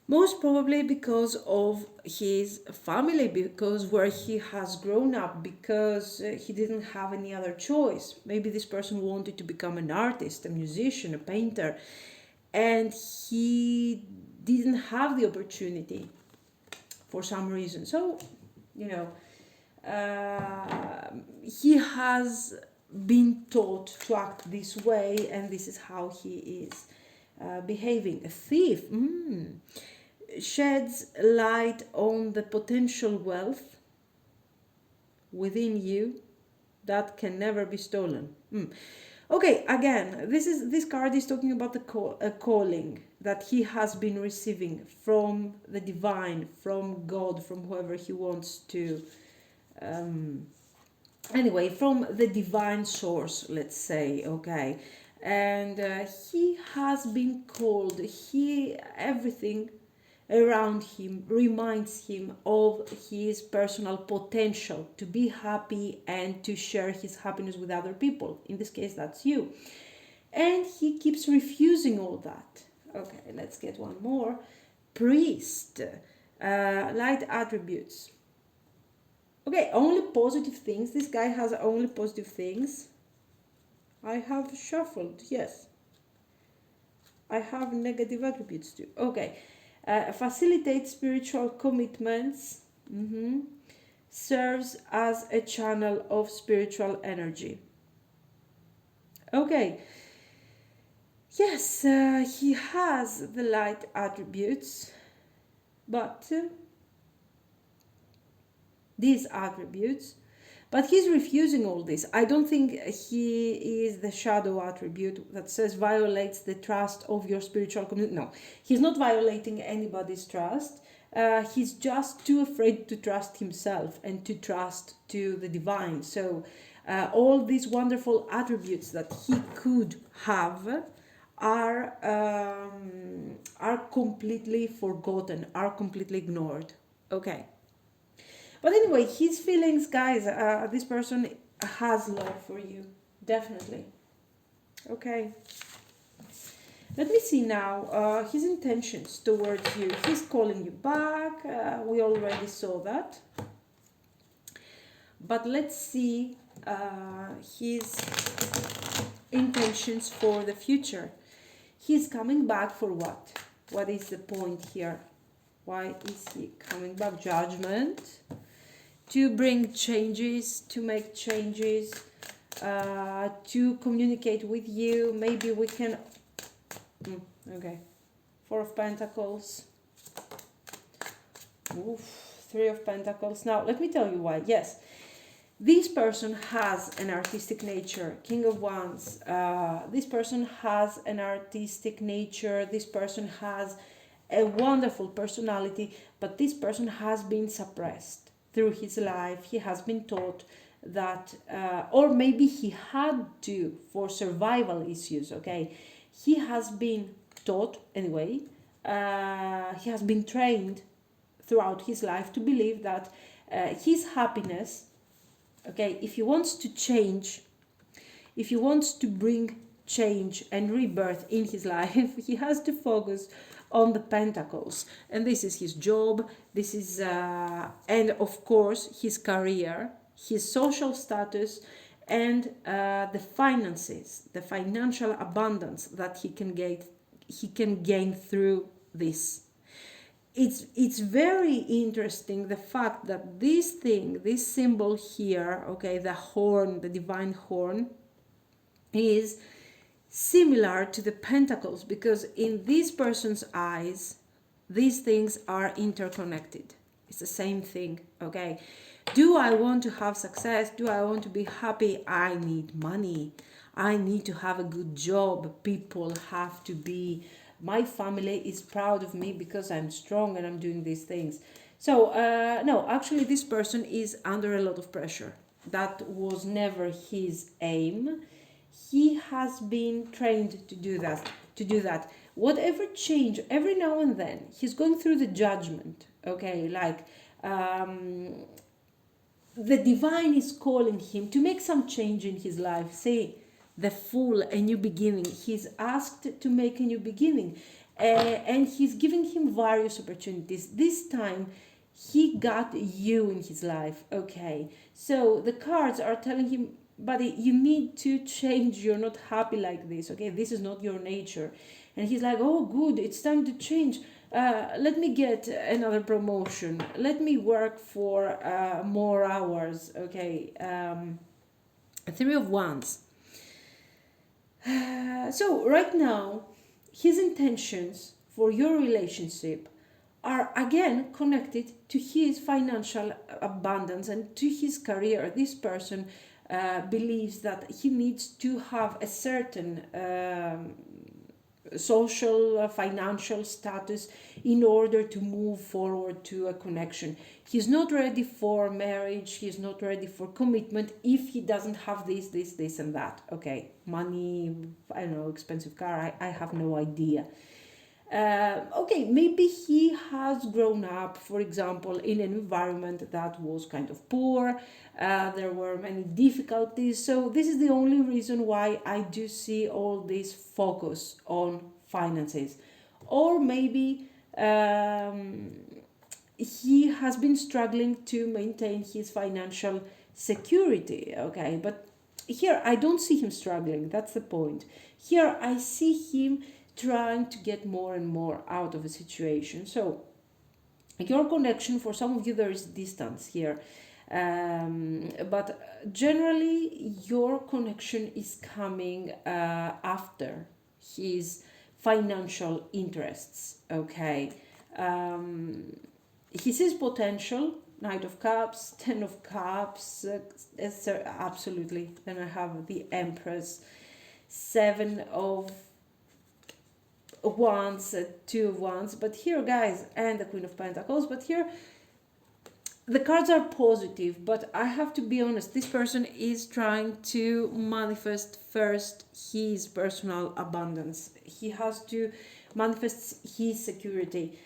Most probably because of his family, because where he has grown up, because he didn't have any other choice. Maybe this person wanted to become an artist, a musician, a painter, and he didn't have the opportunity for some reason. So, he has been taught to act this way, and this is how he is behaving. A thief. sheds light on the potential wealth within you that can never be stolen. Okay, again, this card is talking about a calling that he has been receiving from the divine, from God, from whoever he wants to. Anyway, from the divine source, let's say. Okay, and he has been called. Everything around him reminds him of his personal potential to be happy and to share his happiness with other people. In this case, that's you. And he keeps refusing all that. Okay, let's get one more. Priest, light attributes. Okay, only positive things. This guy has only positive things. I have shuffled, yes. I have negative attributes too. Okay. Facilitate spiritual commitments, serves as a channel of spiritual energy. Okay, yes, he has the light attributes, but these attributes, but he's refusing all this. I don't think he is the shadow attribute that says violates the trust of your spiritual community. No, he's not violating anybody's trust. He's just too afraid to trust himself and to trust to the divine. So all these wonderful attributes that he could have are completely forgotten, are completely ignored. Okay. But anyway, his feelings, guys, this person has love for you. Definitely. Okay. Let me see now his intentions towards you. He's calling you back. We already saw that. But let's see his intentions for the future. He's coming back for what? What is the point here? Why is he coming back? Judgment. To bring changes, to make changes, to communicate with you. Maybe we can... okay. Four of Pentacles. Oof. Three of Pentacles. Now, let me tell you why. Yes, this person has an artistic nature. King of Wands. This person has an artistic nature. This person has a wonderful personality, but this person has been suppressed through his life. He has been taught that, or maybe he had to for survival issues, okay? He has been taught, anyway, he has been trained throughout his life to believe that his happiness, okay, if he wants to change, if he wants to bring change and rebirth in his life, he has to focus on the Pentacles, and this is his job, this is and of course his career, his social status, and the finances, the financial abundance that he can gain through this. It's very interesting, the fact that this thing, this symbol here, okay, the horn, the divine horn, is similar to the Pentacles, because in this person's eyes these things are interconnected. It's the same thing. Okay, do I want to have success? Do I want to be happy? I need money. I need to have a good job. People have to be, my family is proud of me because I'm strong and I'm doing these things. So no, actually this person is under a lot of pressure. That was never his aim. He has been trained to do that. Whatever change, every now and then, he's going through the judgment, okay, like the divine is calling him to make some change in his life, say the Fool, a new beginning. He's asked to make a new beginning, and he's giving him various opportunities. This time, he got you in his life, okay, so the cards are telling him, buddy, you need to change. You're not happy like this, okay? This is not your nature. And he's like, oh, good, it's time to change. Let me get another promotion. Let me work for more hours, okay? Three of Wands. So right now, his intentions for your relationship are again connected to his financial abundance and to his career. This person believes that he needs to have a certain social, financial status in order to move forward to a connection. He's not ready for marriage, he's not ready for commitment if he doesn't have this, and that. Okay, money, I don't know, expensive car, I have no idea. Okay, maybe he has grown up, for example, in an environment that was kind of poor. There were many difficulties. So this is the only reason why I do see all this focus on finances. Or maybe he has been struggling to maintain his financial security. Okay, but here I don't see him struggling. That's the point. Here I see him trying to get more and more out of a situation. So your connection, for some of you there is distance here, but generally your connection is coming after his financial interests. Okay, he sees potential. Knight of Cups, Ten of Cups, absolutely. Then I have the Empress, Seven of Wands, Two of Wands, but here, guys, and the Queen of Pentacles, but here the cards are positive, but I have to be honest, this person is trying to manifest first his personal abundance. He has to manifest his security.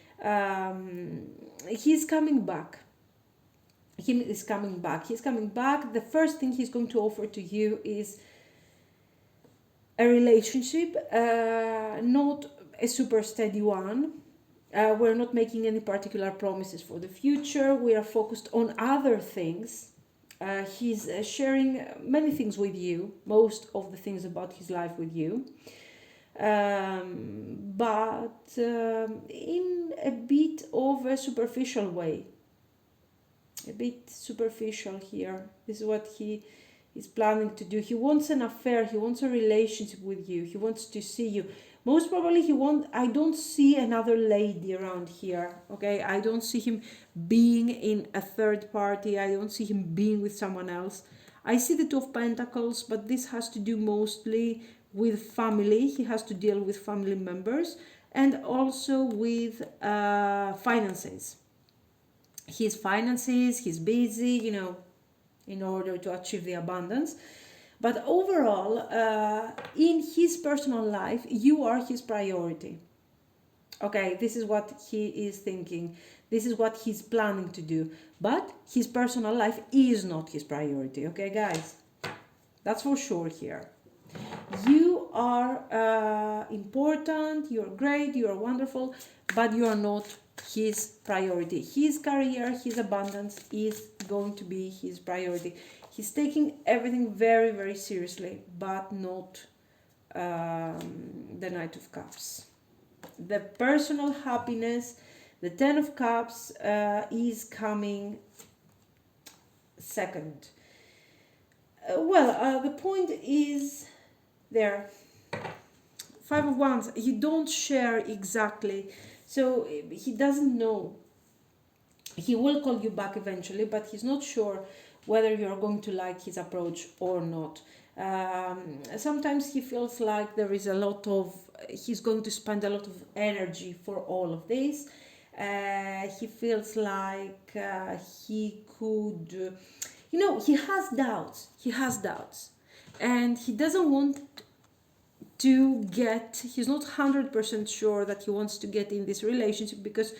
He's coming back. He's coming back. The first thing he's going to offer to you is a relationship, not a super steady one. We're not making any particular promises for the future. We are focused on other things. He's sharing many things with you, most of the things about his life with you, but in a bit of a superficial way. A bit superficial here. This is what he is planning to do. He wants an affair, he wants a relationship with you, he wants to see you. Most probably I don't see another lady around here, okay? I don't see him being in a third party, I don't see him being with someone else. I see the Two of Pentacles, but this has to do mostly with family. He has to deal with family members and also with finances. His finances, he's busy, in order to achieve the abundance. But overall, in his personal life, you are his priority. Okay, this is what he is thinking. This is what he's planning to do. But his personal life is not his priority. Okay, guys? That's for sure here. You are important, you're great, you're wonderful, but you are not his priority. His career, his abundance is going to be his priority. He's taking everything very, very seriously, but not the Knight of Cups. The personal happiness, the Ten of Cups is coming second. The point is there. Five of Wands, you don't share exactly, so he doesn't know. He will call you back eventually, but he's not sure whether you're going to like his approach or not. Sometimes he feels like there is he's going to spend a lot of energy for all of this. He feels like he could, he has doubts. And he doesn't want he's not 100% sure that he wants to get in this relationship, because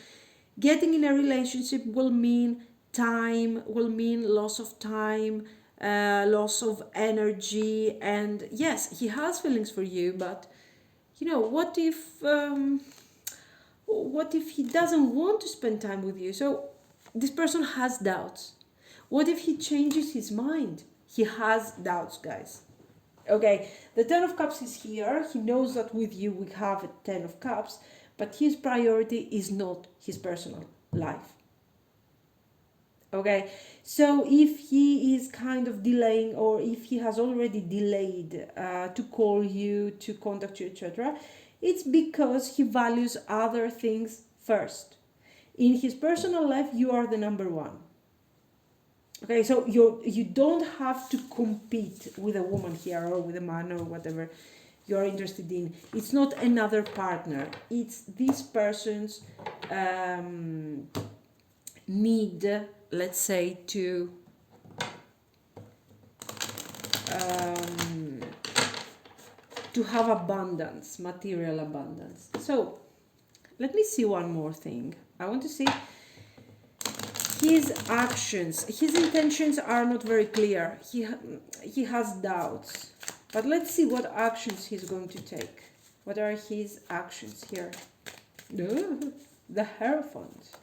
getting in a relationship will mean time, will mean loss of time, loss of energy. And yes, he has feelings for you, but what if he doesn't want to spend time with you? So this person has doubts. What if he changes his mind? He has doubts, guys. Okay, the Ten of Cups is here. He knows that with you we have a Ten of Cups, but his priority is not his personal life. Okay, so if he is kind of delaying, or if he has already delayed to call you, to contact you, etc., it's because he values other things first. In his personal life, you are the number one. Okay, so you don't have to compete with a woman here or with a man or whatever you're interested in. It's not another partner. It's this person's need, let's say, um, to have abundance, material abundance. So let me see one more thing. I want to see his actions. His intentions are not very clear. He has doubts. But let's see what actions he's going to take. What are his actions here? The Hierophant.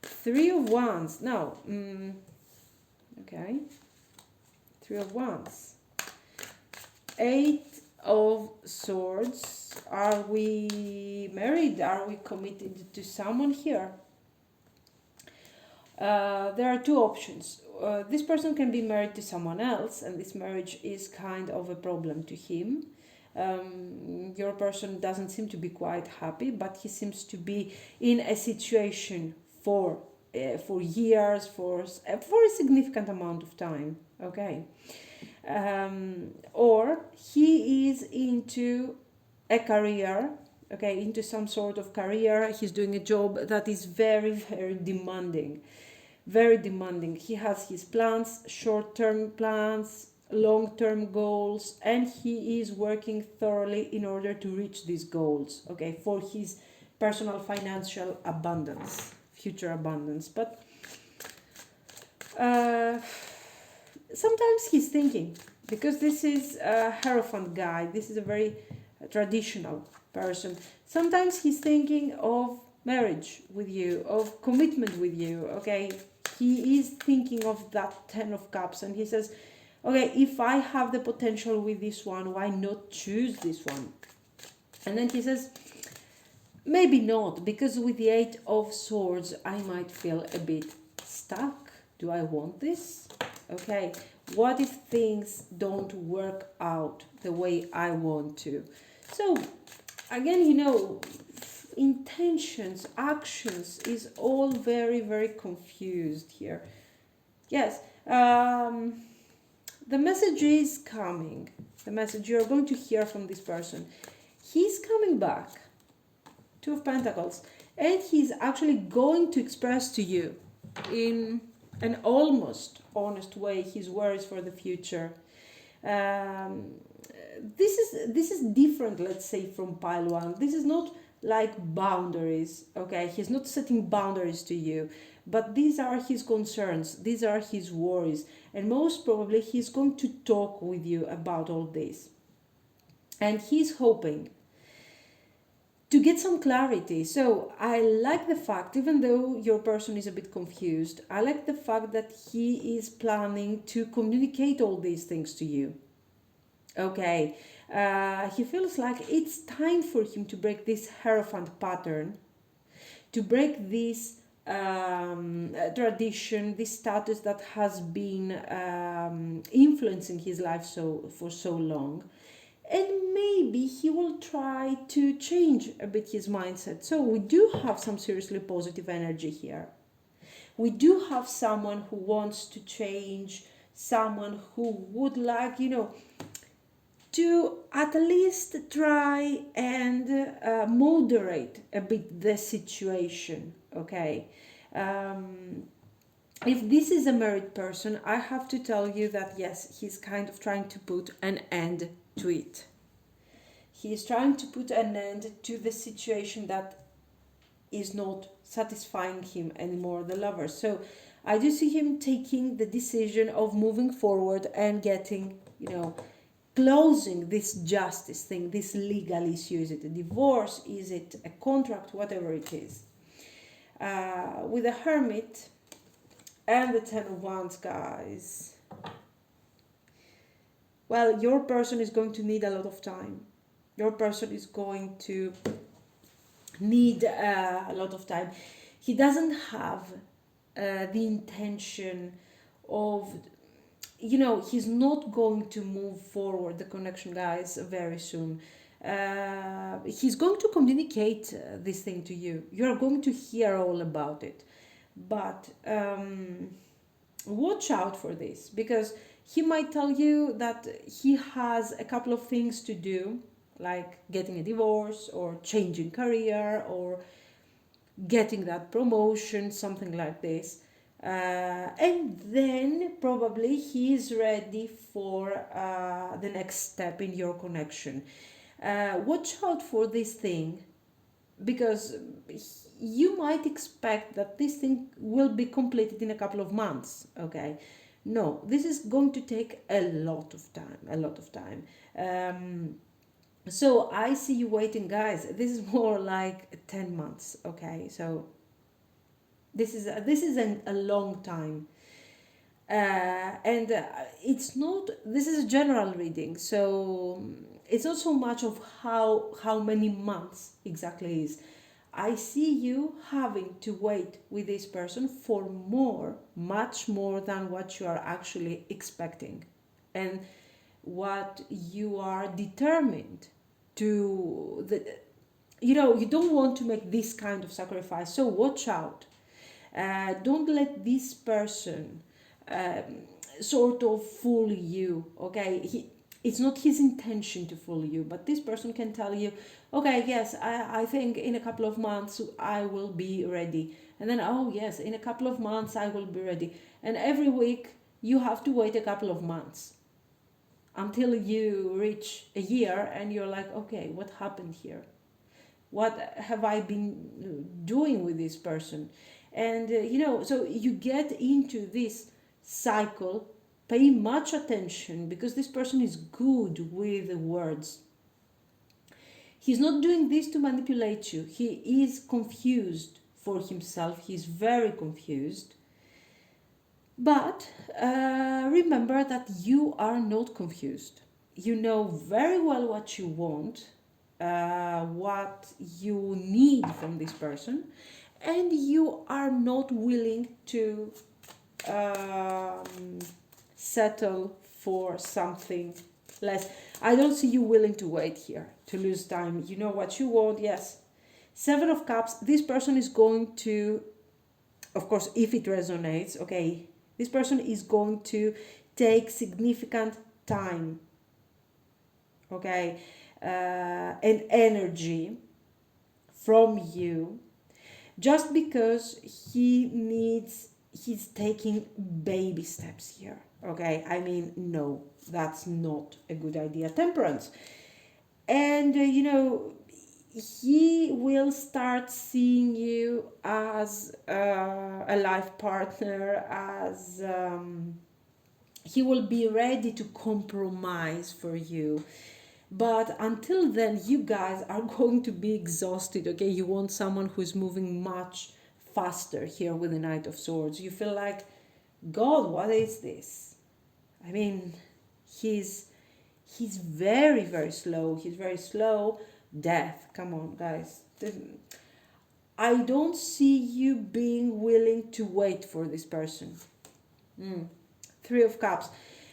3 of Wands. Now, okay. 3 of Wands. 8 of Swords. Are we married? Are we committed to someone here? There are 2 options. This person can be married to someone else, and this marriage is kind of a problem to him. Your person doesn't seem to be quite happy, but he seems to be in a situation for years, for a significant amount of time. Okay, or he is into a career. Okay, into some sort of career. He's doing a job that is very, very demanding. Very demanding. He has his plans, short-term plans, long-term goals, and he is working thoroughly in order to reach these goals, okay, for his personal financial abundance, future abundance. But sometimes he's thinking, because this is a Hierophant guy, this is a very traditional person. Sometimes he's thinking of marriage with you, of commitment with you, okay? He is thinking of that 10 of Cups, and he says, okay, if I have the potential with this one, why not choose this one? And then he says, maybe not, because with the 8 of Swords, I might feel a bit stuck. Do I want this? Okay, what if things don't work out the way I want to? So, again, intentions, actions is all very, very confused here. Yes, the message is coming. The message you're going to hear from this person. He's coming back. 2 of Pentacles. And he's actually going to express to you in an almost honest way his worries for the future. This is different, let's say, from pile 1. This is not like boundaries, okay? He's not setting boundaries to you, but these are his concerns, these are his worries, and most probably he's going to talk with you about all this. And he's hoping to get some clarity. So I like the fact, even though your person is a bit confused, I like the fact that he is planning to communicate all these things to you. Okay, he feels like it's time for him to break this Hierophant pattern, to break this tradition, this status that has been influencing his life for so long. And maybe he will try to change a bit his mindset. So we do have some seriously positive energy here. We do have someone who wants to change, someone who would like, to at least try and moderate a bit the situation, okay? If this is a married person, I have to tell you that yes, he's kind of trying to put an end to it. He is trying to put an end to the situation that is not satisfying him anymore, the lover. So I do see him taking the decision of moving forward and getting, closing this justice thing, this legal issue. Is it a divorce? Is it a contract? Whatever it is. With the Hermit and the 10 of Wands, guys. Well, your person is going to need a lot of time. Your person is going to need a lot of time. He doesn't have the intention of, he's not going to move forward the connection, guys, very soon. He's going to communicate this thing to you. You're going to hear all about it. But watch out for this, because he might tell you that he has a couple of things to do, like getting a divorce or changing career or getting that promotion, something like this. And then probably he is ready for the next step in your connection. Watch out for this thing, because you might expect that this thing will be completed in a couple of months. Okay, no, this is going to take a lot of time. So I see you waiting, guys. This is more like 10 months. Okay, so this is a long time. And it's not, this is a general reading, so it's not so much of how many months exactly is. I see you having to wait with this person for much more than what you are actually expecting, and what you are determined to. You don't want to make this kind of sacrifice, so watch out. Don't let this person sort of fool you. Okay, it's not his intention to fool you, but this person can tell you, okay, yes, I think in a couple of months I will be ready, and then, oh yes, in a couple of months I will be ready, and every week you have to wait a couple of months until you reach a year, and you're like, okay, what happened here? What have I been doing with this person? And so you get into this cycle. Pay much attention, because this person is good with the words. He's not doing this to manipulate you. He is confused for himself. He's very confused. But remember that you are not confused. You know very well what you want, what you need from this person, and you are not willing to settle for something less. I don't see you willing to wait here, to lose time. You know what you want, yes. Seven of Cups, this person is going to, of course, if it resonates, okay, this person is going to take significant time, okay, and energy from you, just because he's taking baby steps here. Okay, I mean, no, that's not a good idea. Temperance. And he will start seeing you as a life partner, as he will be ready to compromise for you. But until then, you guys are going to be exhausted. Okay, you want someone who's moving much faster here with the Knight of Swords. You feel like, God, what is this? I mean, he's very, very slow. He's very slow. Death. Come on, guys. I don't see you being willing to wait for this person. Three of Cups.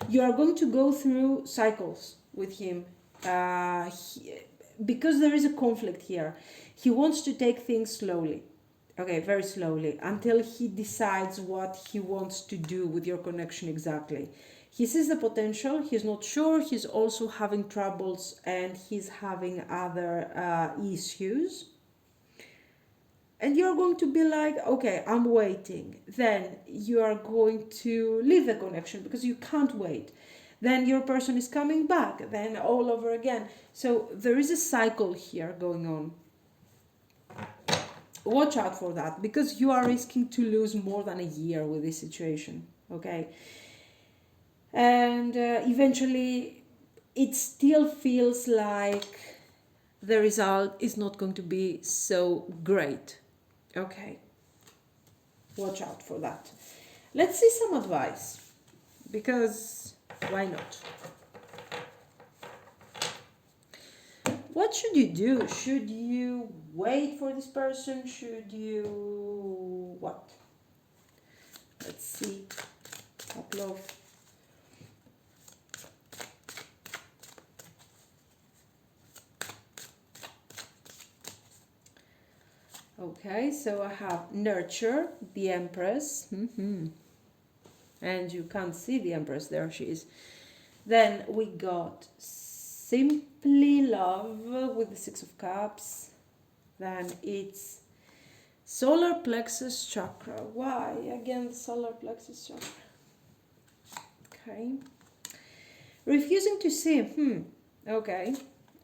You are going to go through cycles with him. Because there is a conflict here. He wants to take things slowly. Okay, very slowly, until he decides what he wants to do with your connection exactly. He sees the potential, he's not sure, he's also having troubles, and he's having other issues. And you're going to be like, okay, I'm waiting. Then you are going to leave the connection because you can't wait. Then your person is coming back, then all over again. So there is a cycle here going on. Watch out for that, because you are risking to lose more than a year with this situation, okay? And eventually it still feels like the result is not going to be so great, okay? Watch out for that. Let's see some advice, because why not? What should you do? Should you wait for this person? Should you what? Let's see. Couple of Okay, so I have nurture, the Empress. And you can't see the Empress, there she is. Then we got simply love with the Six of Cups. Then it's solar plexus chakra. Why again solar plexus chakra? Okay. Refusing to see. Okay.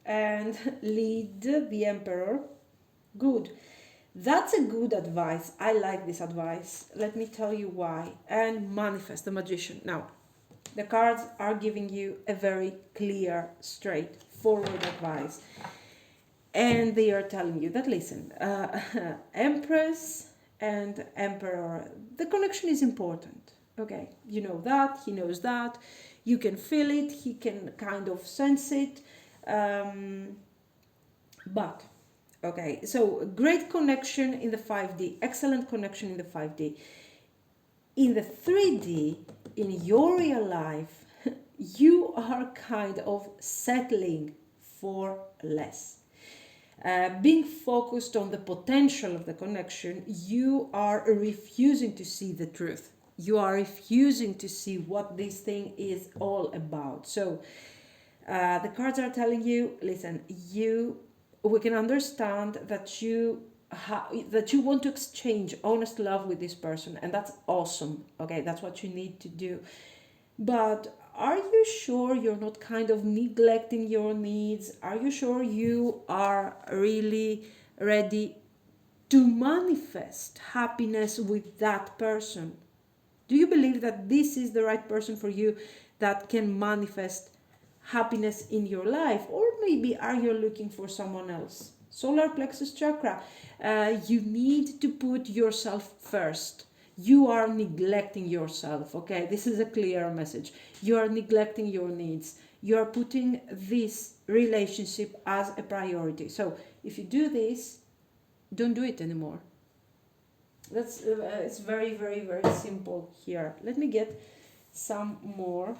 And lead the Emperor. Good. That's a good advice. I like this advice. Let me tell you why. And manifest the Magician. Now, the cards are giving you a very clear, straightforward advice. And they are telling you that, listen, Empress and Emperor, the connection is important. Okay, you know that, he knows that, you can feel it, he can kind of sense it. But, okay, so great connection in the 5D, excellent connection in the 5D. In the 3D, in your real life, you are kind of settling for less. Being focused on the potential of the connection, you are refusing to see the truth. You are refusing to see what this thing is all about. So the cards are telling you, listen, we can understand that you want to exchange honest love with this person, and that's awesome. Okay, that's what you need to do. But are you sure you're not kind of neglecting your needs? Are you sure you are really ready to manifest happiness with that person? Do you believe that this is the right person for you that can manifest happiness in your life? Or maybe are you looking for someone else? Solar plexus chakra, you need to put yourself first. You are neglecting yourself. Okay, this is a clear message. You are neglecting your needs. You are putting this relationship as a priority. So if you do this, don't do it anymore. That's it's very, very, very simple here. Let me get some more.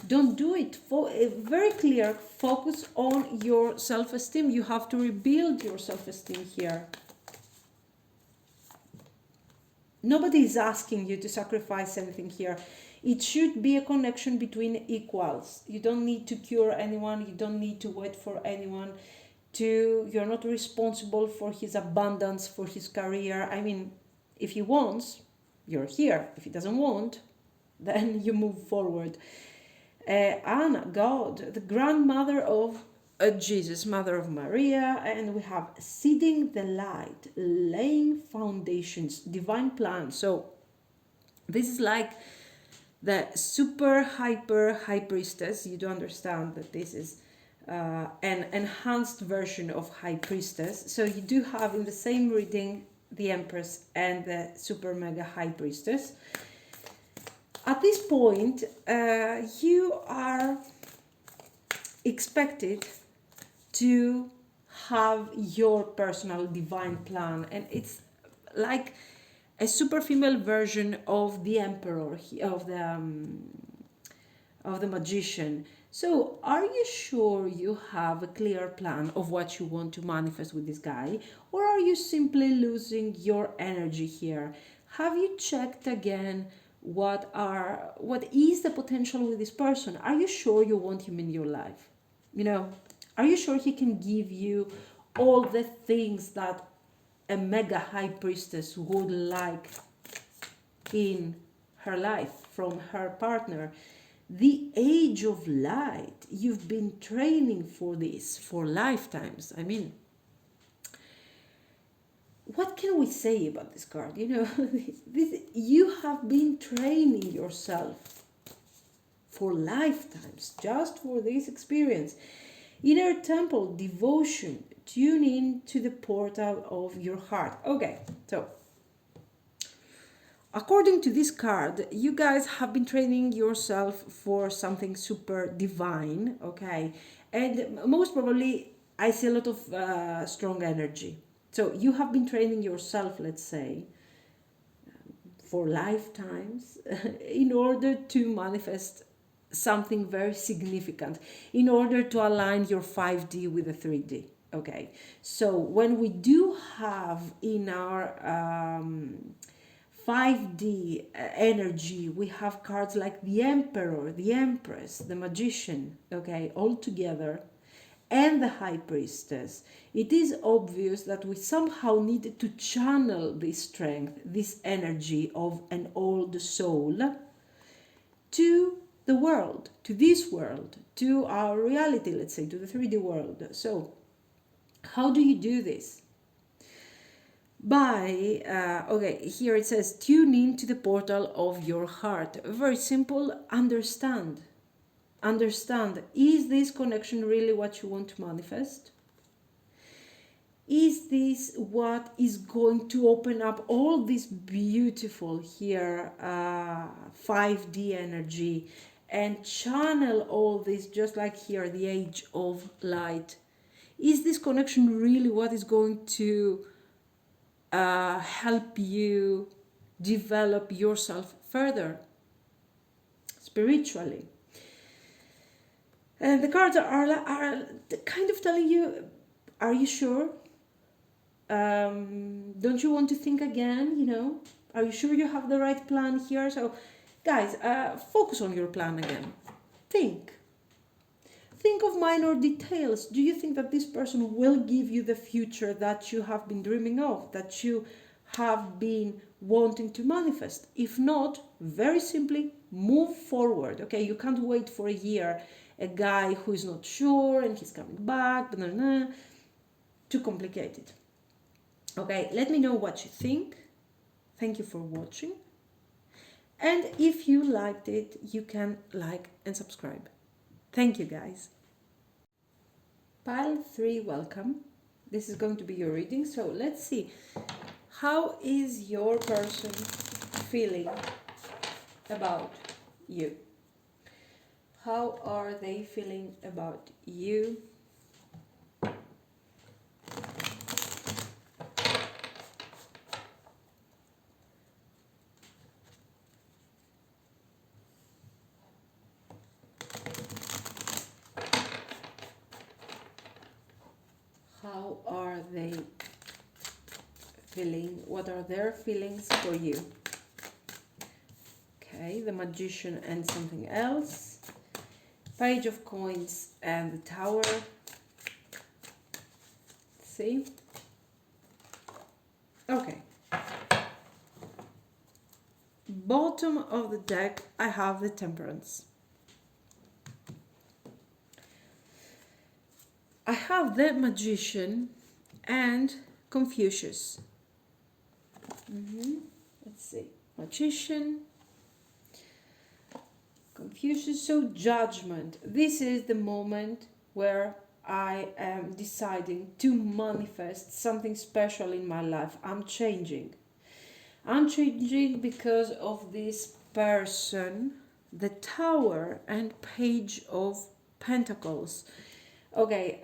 Don't do it. Very clear. Focus on your self-esteem. You have to rebuild your self-esteem here. Nobody is asking you to sacrifice anything here. It should be a connection between equals. You don't need to cure anyone. You don't need to wait for anyone. You're not responsible for his abundance, for his career. I mean, if he wants, you're here. If he doesn't want, then you move forward. Anna, God, the grandmother of Jesus, mother of Maria, and we have seeding the light, laying foundations, divine plan. So this is like the super hyper high priestess. You do understand that this is an enhanced version of high priestess. So you do have in the same reading the Empress and the super mega high priestess. At this point, you are expected to have your personal divine plan, and it's like a super female version of the emperor, of the magician. So are you sure you have a clear plan of what you want to manifest with this guy, or are you simply losing your energy here? Have you checked again what is the potential with this person? Are you sure you want him in your life? Are you sure he can give you all the things that a mega high priestess would like in her life from her partner? The age of light, you've been training for this for lifetimes. I mean, what can we say about this card? You have been training yourself for lifetimes just for this experience. Inner temple, devotion, tune in to the portal of your heart. Okay, so according to this card, you guys have been training yourself for something super divine, okay? And most probably, I see a lot of strong energy. So you have been training yourself, let's say, for lifetimes in order to manifest something very significant in order to align your 5D with the 3D. Okay, so when we do have in our 5D energy, we have cards like the Emperor, the Empress, the Magician, okay, all together, and the High Priestess. It is obvious that we somehow need to channel this strength, this energy of an old soul to the world, to this world, to our reality, let's say, to the 3D world. So, how do you do this? By, okay, here it says, tune in to the portal of your heart. Very simple, understand. Understand, is this connection really what you want to manifest? Is this what is going to open up all this beautiful here 5D energy and channel all this, just like here, the age of light? Is this connection really what is going to help you develop yourself further spiritually? And the cards are kind of telling you, are you sure? Don't you want to think again, you know? Are you sure you have the right plan here? So, guys, focus on your plan again. Think. Think of minor details. Do you think that this person will give you the future that you have been dreaming of, that you have been wanting to manifest? If not, very simply, move forward. Okay, you can't wait for a year. A guy who is not sure and he's coming back, blah, blah, blah. Too complicated. Okay, let me know what you think. Thank you for watching. And if you liked it, you can like and subscribe. Thank you, guys. Pile 3, welcome. This is going to be your reading. So let's see. How is your person feeling about you? How are they feeling about you? How are they feeling? What are their feelings for you? Okay, the Magician and something else. Page of Coins and the Tower. See? Okay. Bottom of the deck, I have the Temperance. I have the Magician and Confucius. Let's see. Magician, Confucius. So Judgment. This is the moment where I am deciding to manifest something special in my life. I'm changing. I'm changing because of this person, the Tower and Page of Pentacles. Okay,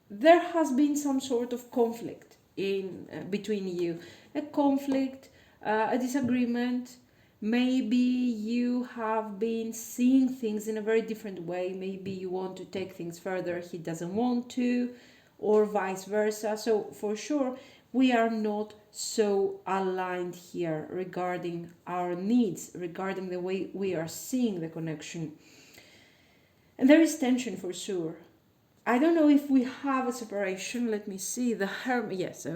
there has been some sort of conflict in between you. A conflict, a disagreement. Maybe you have been seeing things in a very different way. Maybe you want to take things further, he doesn't want to, or vice versa. So for sure, we are not so aligned here regarding our needs, regarding the way we are seeing the connection. And there is tension for sure. I don't know if we have a separation. Let me see. The Hermit, yes.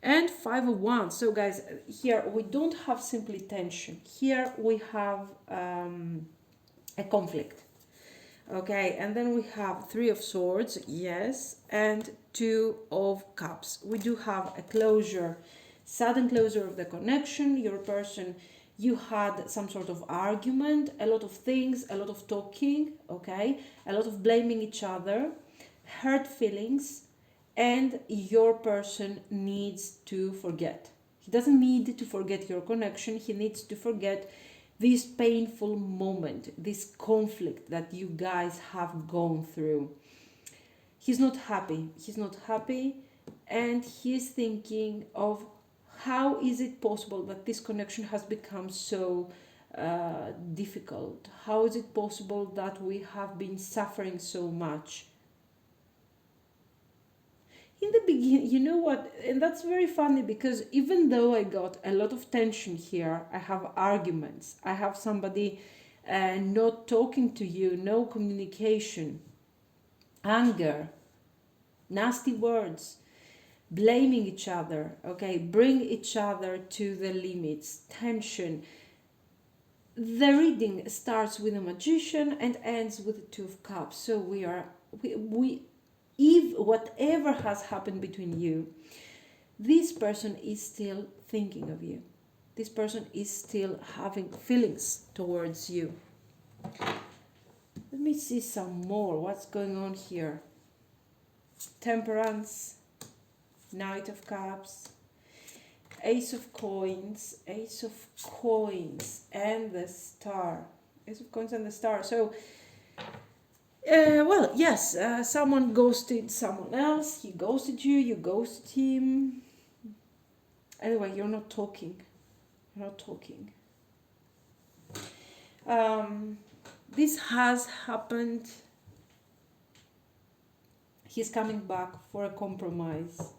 And 5 of Wands. So guys, here we don't have simply tension. Here we have a conflict. Okay, and then we have 3 of Swords, yes, and 2 of Cups. We do have a closure, sudden closure of the connection. Your person, you had some sort of argument, a lot of things, a lot of talking, okay, a lot of blaming each other, hurt feelings, and your person needs to forget. He doesn't need to forget your connection, he needs to forget this painful moment, this conflict that you guys have gone through. He's not happy. He's not happy, and he's thinking of how is it possible that this connection has become so difficult? How is it possible that we have been suffering so much? In the beginning, you know what, and that's very funny, because even though I got a lot of tension here, I have arguments, I have somebody not talking to you, no communication, anger, nasty words, blaming each other, okay, bring each other to the limits, tension. The reading starts with a magician and ends with the Two of Cups. So we if whatever has happened between you, this person is still thinking of you. This person is still having feelings towards you. Let me see some more. What's going on here? Temperance, Knight of Cups, Ace of Coins, and the Star. Ace of Coins and the Star. So, well, yes, someone ghosted someone else. He ghosted you, you ghosted him. Anyway, you're not talking. You're not talking. This has happened. He's coming back for a compromise.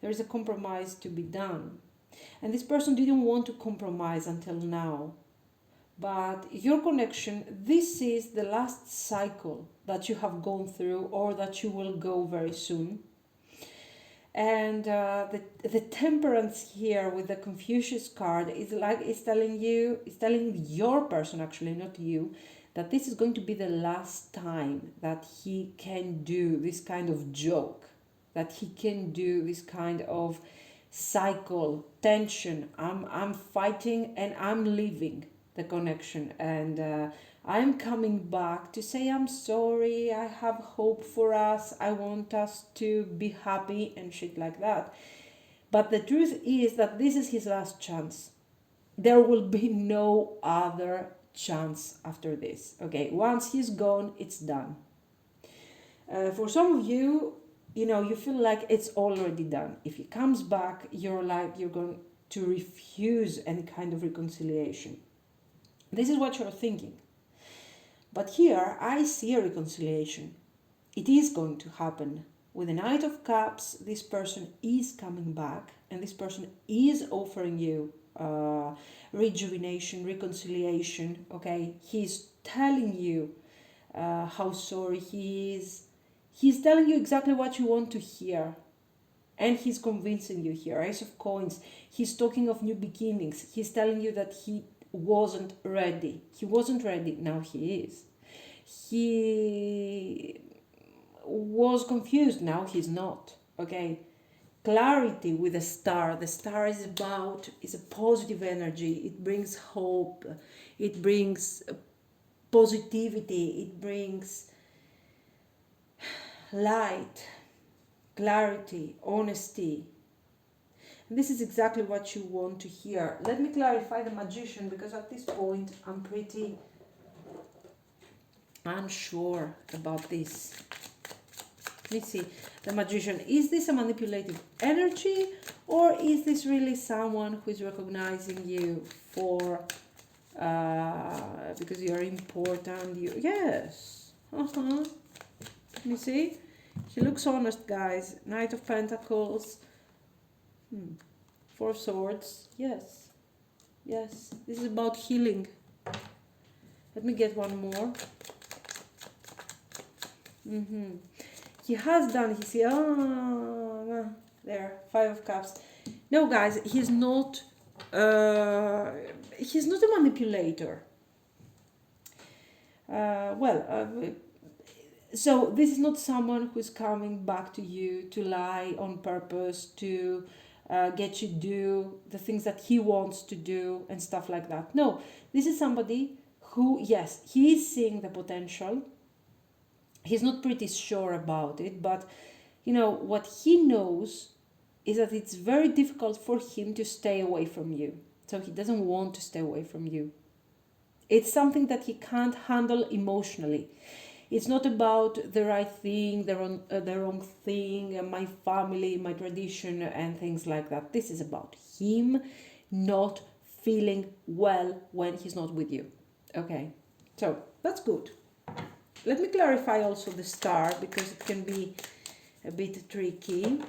There is a compromise to be done. And this person didn't want to compromise until now. But your connection, this is the last cycle that you have gone through, or that you will go very soon. And the temperance here with the Confucius card is like, it's telling your person, actually, not you, that this is going to be the last time that he can do this kind of joke, that he can do this kind of cycle, tension. I'm fighting and I'm leaving the connection, and I'm coming back to say I'm sorry, I have hope for us, I want us to be happy and shit like that. But the truth is that this is his last chance. There will be no other chance after this. Okay, once he's gone, it's done. For some of you, you feel like it's already done. If he comes back, you're going to refuse any kind of reconciliation. This is what you're thinking. But here, I see a reconciliation. It is going to happen. With the Knight of Cups, this person is coming back, and this person is offering you rejuvenation, reconciliation, okay? He's telling you how sorry he is. He's telling you exactly what you want to hear. And he's convincing you here. Ace of Coins. He's talking of new beginnings. He's telling you that he wasn't ready. He wasn't ready. Now he is. He was confused. Now he's not. Okay. Clarity with the Star. The Star is a positive energy. It brings hope. It brings positivity. It brings light, clarity, honesty. And this is exactly what you want to hear. Let me clarify the Magician, because at this point I'm pretty unsure about this. Let me see. The Magician. Is this a manipulative energy, or is this really someone who is recognizing you for because you're important? Yes. Let me see. He looks honest, guys. Knight of Pentacles. Four of Swords. Yes. Yes. This is about healing. Let me get one more. He has done. He see. There. Five of Cups. No, guys. He's not. He's not a manipulator. So this is not someone who's coming back to you to lie on purpose, to get you do the things that he wants to do and stuff like that. No, this is somebody who, yes, he is seeing the potential. He's not pretty sure about it, but what he knows is that it's very difficult for him to stay away from you. So he doesn't want to stay away from you. It's something that he can't handle emotionally. It's not about the right thing, the wrong thing, my family, my tradition, and things like that. This is about him not feeling well when he's not with you. Okay, so that's good. Let me clarify also the star because it can be a bit tricky.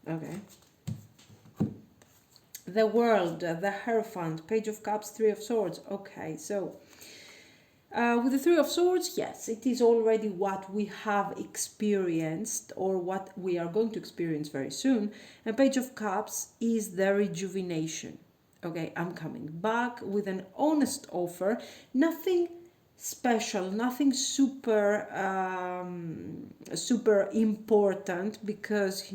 Okay. The World, the Hierophant, Page of Cups, Three of Swords. Okay, so with the Three of Swords, yes, it is already what we have experienced or what we are going to experience very soon. And Page of Cups is the rejuvenation. Okay, I'm coming back with an honest offer. Nothing special, nothing super important, because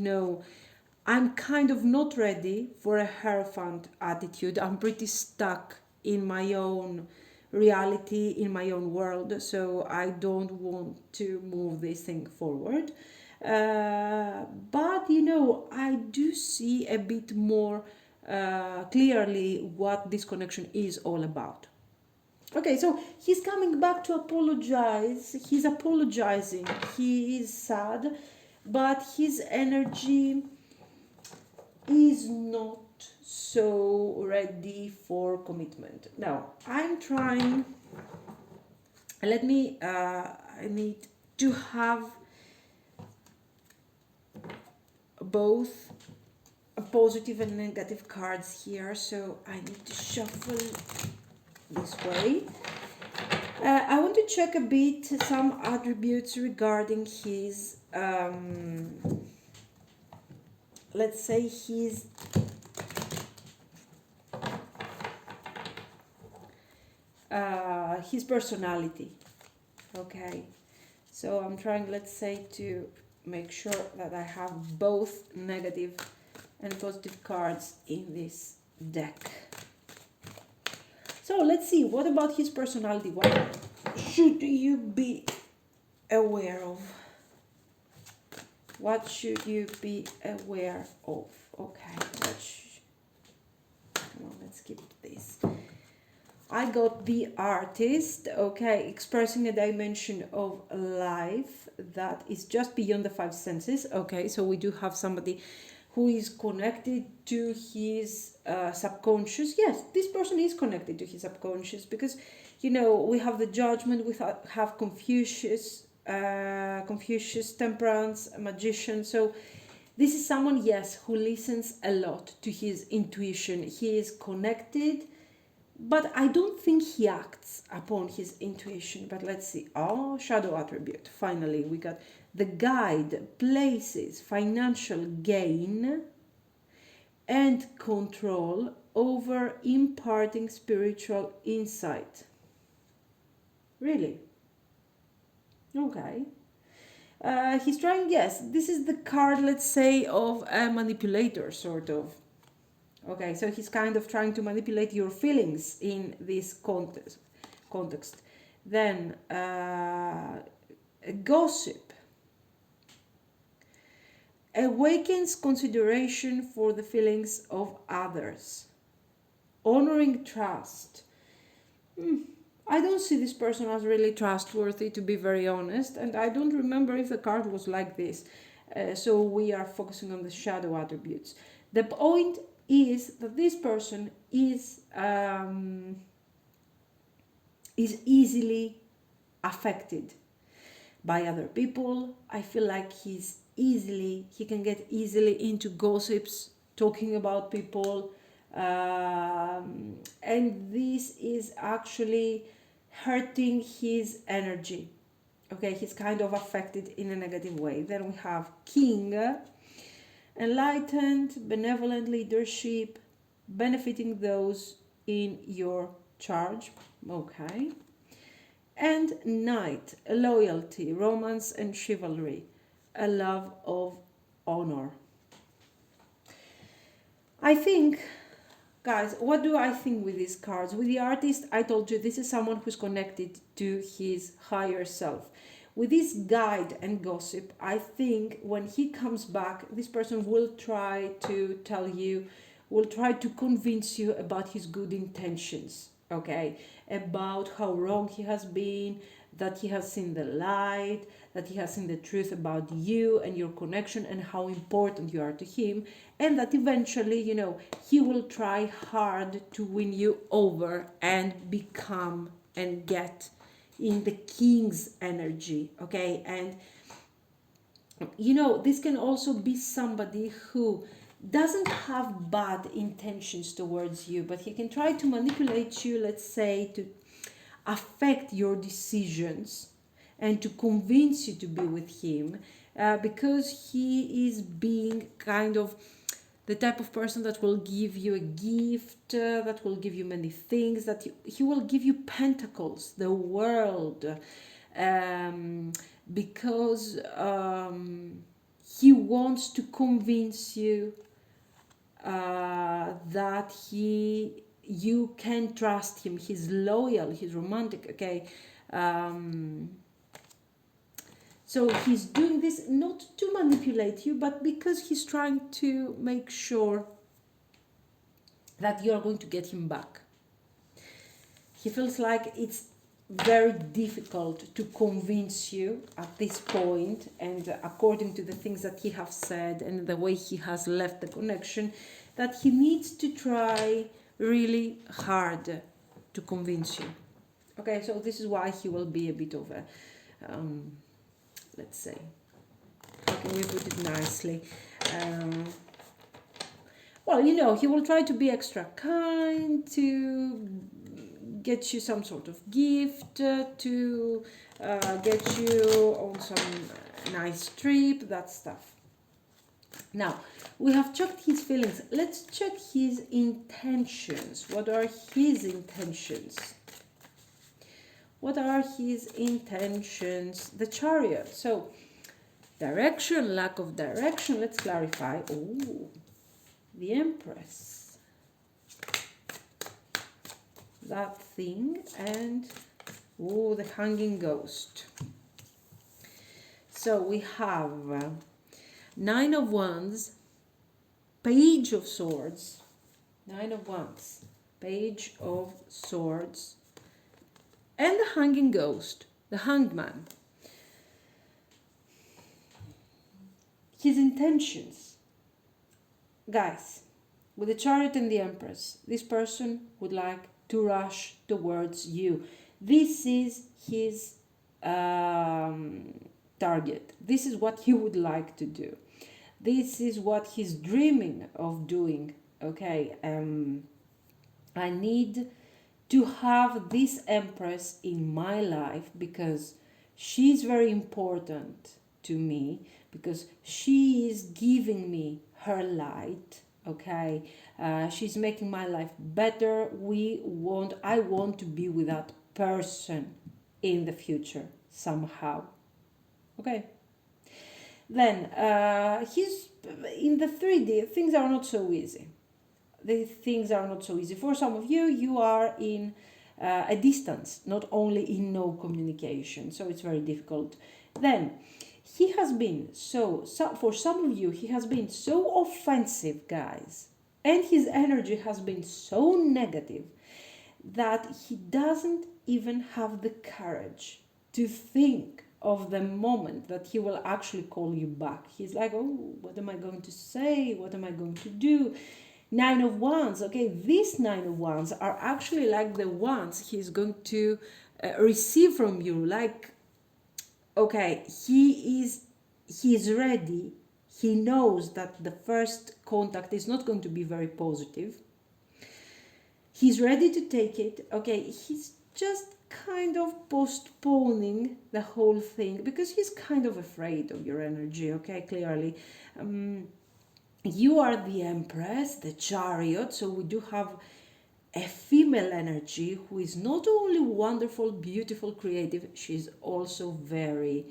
I'm kind of not ready for a Hierophant attitude. I'm pretty stuck in my own reality, in my own world, so I don't want to move this thing forward. But I do see a bit more clearly what this connection is all about. Okay, so he's coming back to apologize. He's apologizing. He is sad, but his energy is not so ready for commitment. Now, I'm trying. Let me. I need to have both positive and negative cards here, so I need to shuffle this way. I want to check a bit some attributes regarding his, let's say his personality. Okay, so I'm trying, let's say, to make sure that I have both negative and positive cards in this deck. So let's see, what about his personality? What should you be aware of? What should you be aware of? Okay, come on, let's keep this. I got the Artist, okay, expressing a dimension of life that is just beyond the five senses. Okay, so we do have somebody who is connected to his subconscious. Yes, this person is connected to his subconscious because, we have the Judgment, we have Confucius, Temperance, Magician. So this is someone, yes, who listens a lot to his intuition. He is connected, but I don't think he acts upon his intuition. But let's see. Oh, shadow attribute. Finally, we got the Guide, places financial gain and control over imparting spiritual insight. Really? Okay. He's trying, yes, this is the card, let's say, of a manipulator, sort of. Okay, so he's kind of trying to manipulate your feelings in this context. Then, gossip. Awakens consideration for the feelings of others. Honoring trust. I don't see this person as really trustworthy, to be very honest, and I don't remember if the card was like this. So we are focusing on the shadow attributes. The point is that this person is easily affected by other people. I feel like he can get easily into gossips, talking about people, and this is actually hurting his energy. Okay, he's kind of affected in a negative way. Then we have King, enlightened, benevolent leadership, benefiting those in your charge. Okay. And Knight, loyalty, romance and chivalry, a love of honor. I think, guys, what do I think with these cards? With the Artist, I told you this is someone who's connected to his higher self. With this Guide and gossip, I think when he comes back, this person will try to tell you, will try to convince you about his good intentions, okay? About how wrong he has been, that he has seen the light, that he has seen the truth about you and your connection and how important you are to him, and that eventually, you know, he will try hard to win you over and become and get in the king's energy, okay? And you know, this can also be somebody who doesn't have bad intentions towards you, but he can try to manipulate you, let's say, to affect your decisions and to convince you to be with him, because he is being kind of the type of person that will give you a gift, that will give you many things, that he will give you pentacles, the world, because he wants to convince you that you can trust him. He's loyal, he's romantic, okay? So he's doing this not to manipulate you, but because he's trying to make sure that you are going to get him back. He feels like it's very difficult to convince you at this point, and according to the things that he has said and the way he has left the connection, that he needs to try really hard to convince you. Okay, so this is why he will be a bit of a, let's say, how can we put it nicely? Well, you know, he will try to be extra kind, to get you some sort of gift, to get you on some nice trip, that stuff. Now, we have checked his feelings. Let's check his intentions. What are his intentions? What are his intentions? The Chariot. So, direction, lack of direction. Let's clarify. Oh, the Empress. That thing. And, oh, the Hanging Ghost. So, we have Nine of Wands, Page of Swords, Nine of Wands, Page of Swords, and the Hanging Ghost, the Hanged Man. His intentions. Guys, with the Chariot and the Empress, this person would like to rush towards you. This is his target. This is what he would like to do. This is what he's dreaming of doing. Okay, I need to have this Empress in my life because she's very important to me, because she is giving me her light. Okay, she's making my life better. I want to be with that person in the future somehow. Okay. Then he's in the 3D. Things are not so easy. The things are not so easy. For some of you, you are in a distance, not only in no communication. So it's very difficult. Then he has been for some of you, he has been so offensive, guys. And his energy has been so negative that he doesn't even have the courage to think of the moment that he will actually call you back. He's like, oh, what am I going to say? What am I going to do? Nine of Wands. Okay, these Nine of Wands are actually like the ones he's going to receive from you. Like, okay, he is ready. He knows that the first contact is not going to be very positive. He's ready to take it. Okay, he's just kind of postponing the whole thing because he's kind of afraid of your energy. Okay, clearly. You are the Empress, the Chariot, so we do have a female energy who is not only wonderful, beautiful, creative, she's also very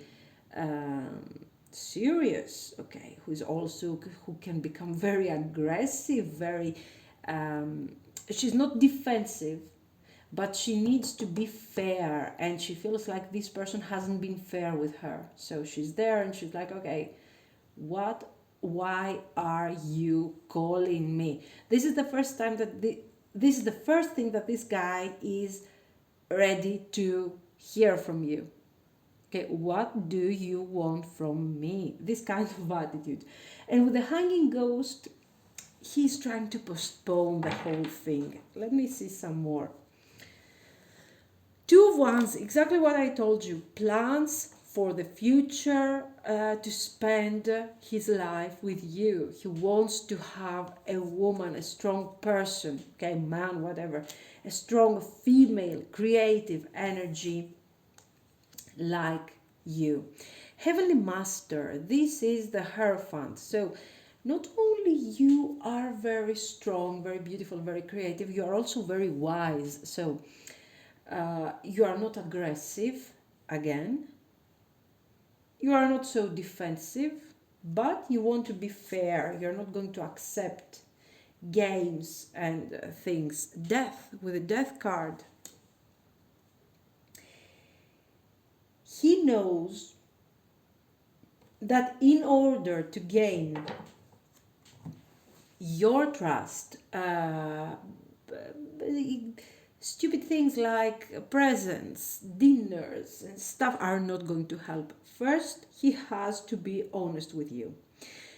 serious, okay, who can become very aggressive, very she's not defensive, but she needs to be fair, and she feels like this person hasn't been fair with her. So she's there and she's like, okay, why are you calling me? This is the first time that this is the first thing that this guy is ready to hear from you. Okay, what do you want from me? This kind of attitude. And with the hanging ghost, he's trying to postpone the whole thing. Let me see some more. Two of Wands, exactly what I told you. Plans for the future, to spend his life with you. He wants to have a woman, a strong person, okay, man, whatever, a strong female, creative energy like you. Heavenly Master, this is the Hierophant. So not only you are very strong, very beautiful, very creative, you are also very wise. So you are not aggressive, again. You are not so defensive, but you want to be fair. You're not going to accept games and things. Death, with a death card. He knows that in order to gain your trust, stupid things like presents, dinners, and stuff are not going to help. First, he has to be honest with you.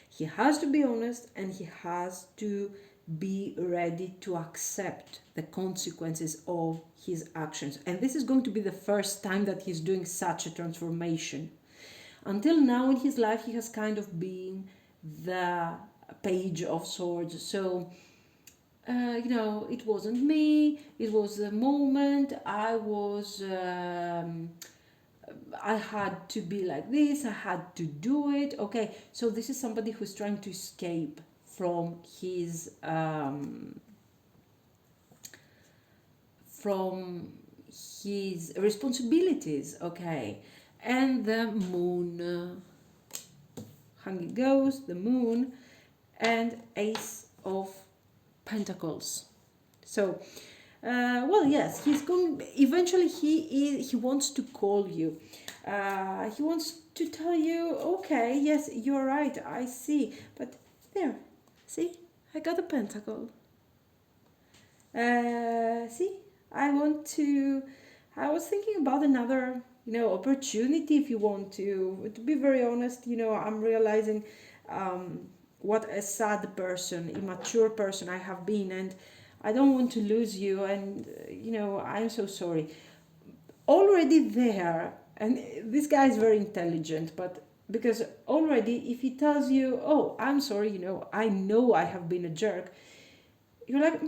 He has to be honest, and he has to be ready to accept the consequences of his actions. And this is going to be the first time that he's doing such a transformation. Until now in his life, he has kind of been the Page of Swords. So, it wasn't me, it was the moment, I had to be like this, I had to do it. Okay, so this is somebody who's trying to escape from his responsibilities. Okay, and the Moon, hanging ghost, the Moon, and Ace of Pentacles. So yes, he's going, eventually he wants to call you. He wants to tell you, okay, yes, you're right, I see, but there, see, I got a pentacle. See, I was thinking about another, opportunity, if you want to be very honest. I'm realizing what a sad person, immature person I have been, and I don't want to lose you, and I'm so sorry. Already there, and this guy is very intelligent, but because already if he tells you, oh, I'm sorry, I know I have been a jerk, you're like,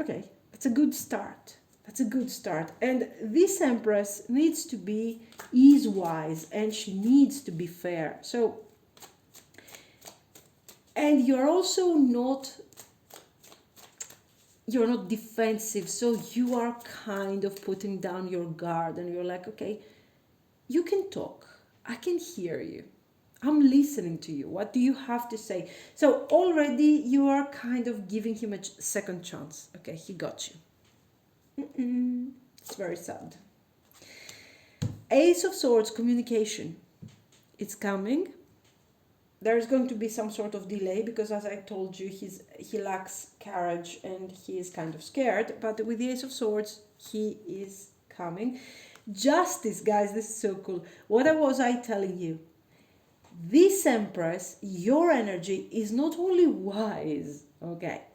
okay, that's a good start. That's a good start. And this Empress needs to be ease-wise, and she needs to be fair. So, and you're also you're not defensive, so you are kind of putting down your guard, and you're like, okay, you can talk, I can hear you, I'm listening to you, what do you have to say? So already you are kind of giving him a second chance. Okay, he got you. It's very sad. Ace of Swords, communication, it's coming. There's going to be some sort of delay because, as I told you, he lacks courage and he is kind of scared. But with the Ace of Swords, he is coming. Justice, guys, this is so cool. What was I telling you? This Empress, your energy is not only wise, okay,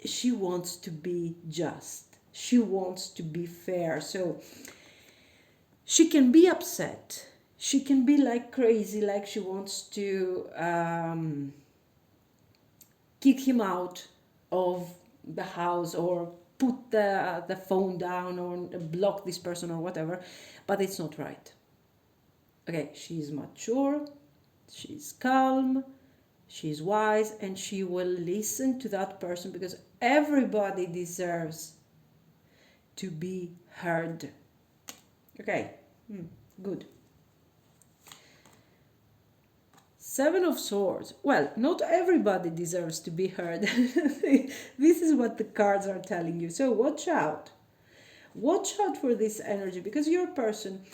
she wants to be just. She wants to be fair. So she can be upset. She can be like crazy, like she wants to kick him out of the house, or put the phone down, or block this person, or whatever, but it's not right. Okay, she's mature, she's calm, she's wise, and she will listen to that person, because everybody deserves to be heard. Okay, good. Seven of Swords. Well, not everybody deserves to be heard. This is what the cards are telling you. So watch out. Watch out for this energy, because your person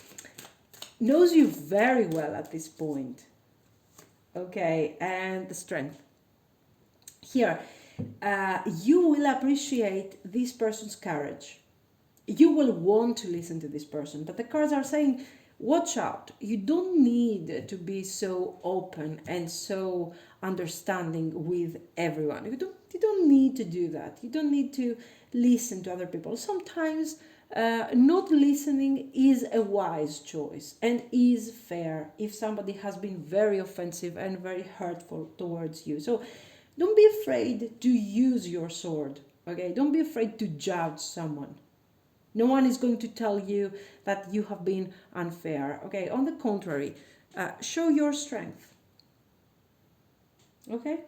knows you very well at this point. Okay, and the Strength. Here, you will appreciate this person's courage. you will want to listen to this person, but the cards are saying, watch out. You don't need to be so open and so understanding with everyone. You don't need to do that. You don't need to listen to other people. Sometimes not listening is a wise choice and is fair if somebody has been very offensive and very hurtful towards you. So don't be afraid to use your sword, okay? Don't be afraid to judge someone. No one is going to tell you that you have been unfair, okay? On the contrary, show your strength, okay?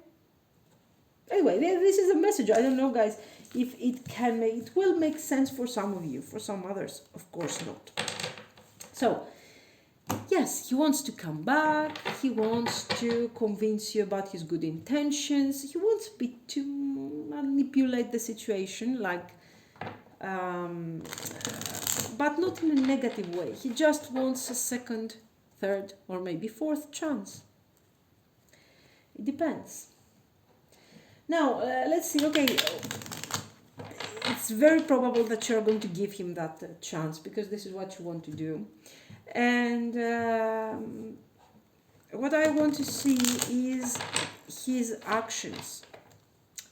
Anyway, this is a message. I don't know, guys, if it will make sense for some of you. For some others, of course not. So, yes, he wants to come back. He wants to convince you about his good intentions. He wants to manipulate the situation, like, but not in a negative way. He just wants a second, third, or maybe fourth chance. It depends. Now, let's see. Okay, it's very probable that you're going to give him that chance, because this is what you want to do. And what I want to see is his actions.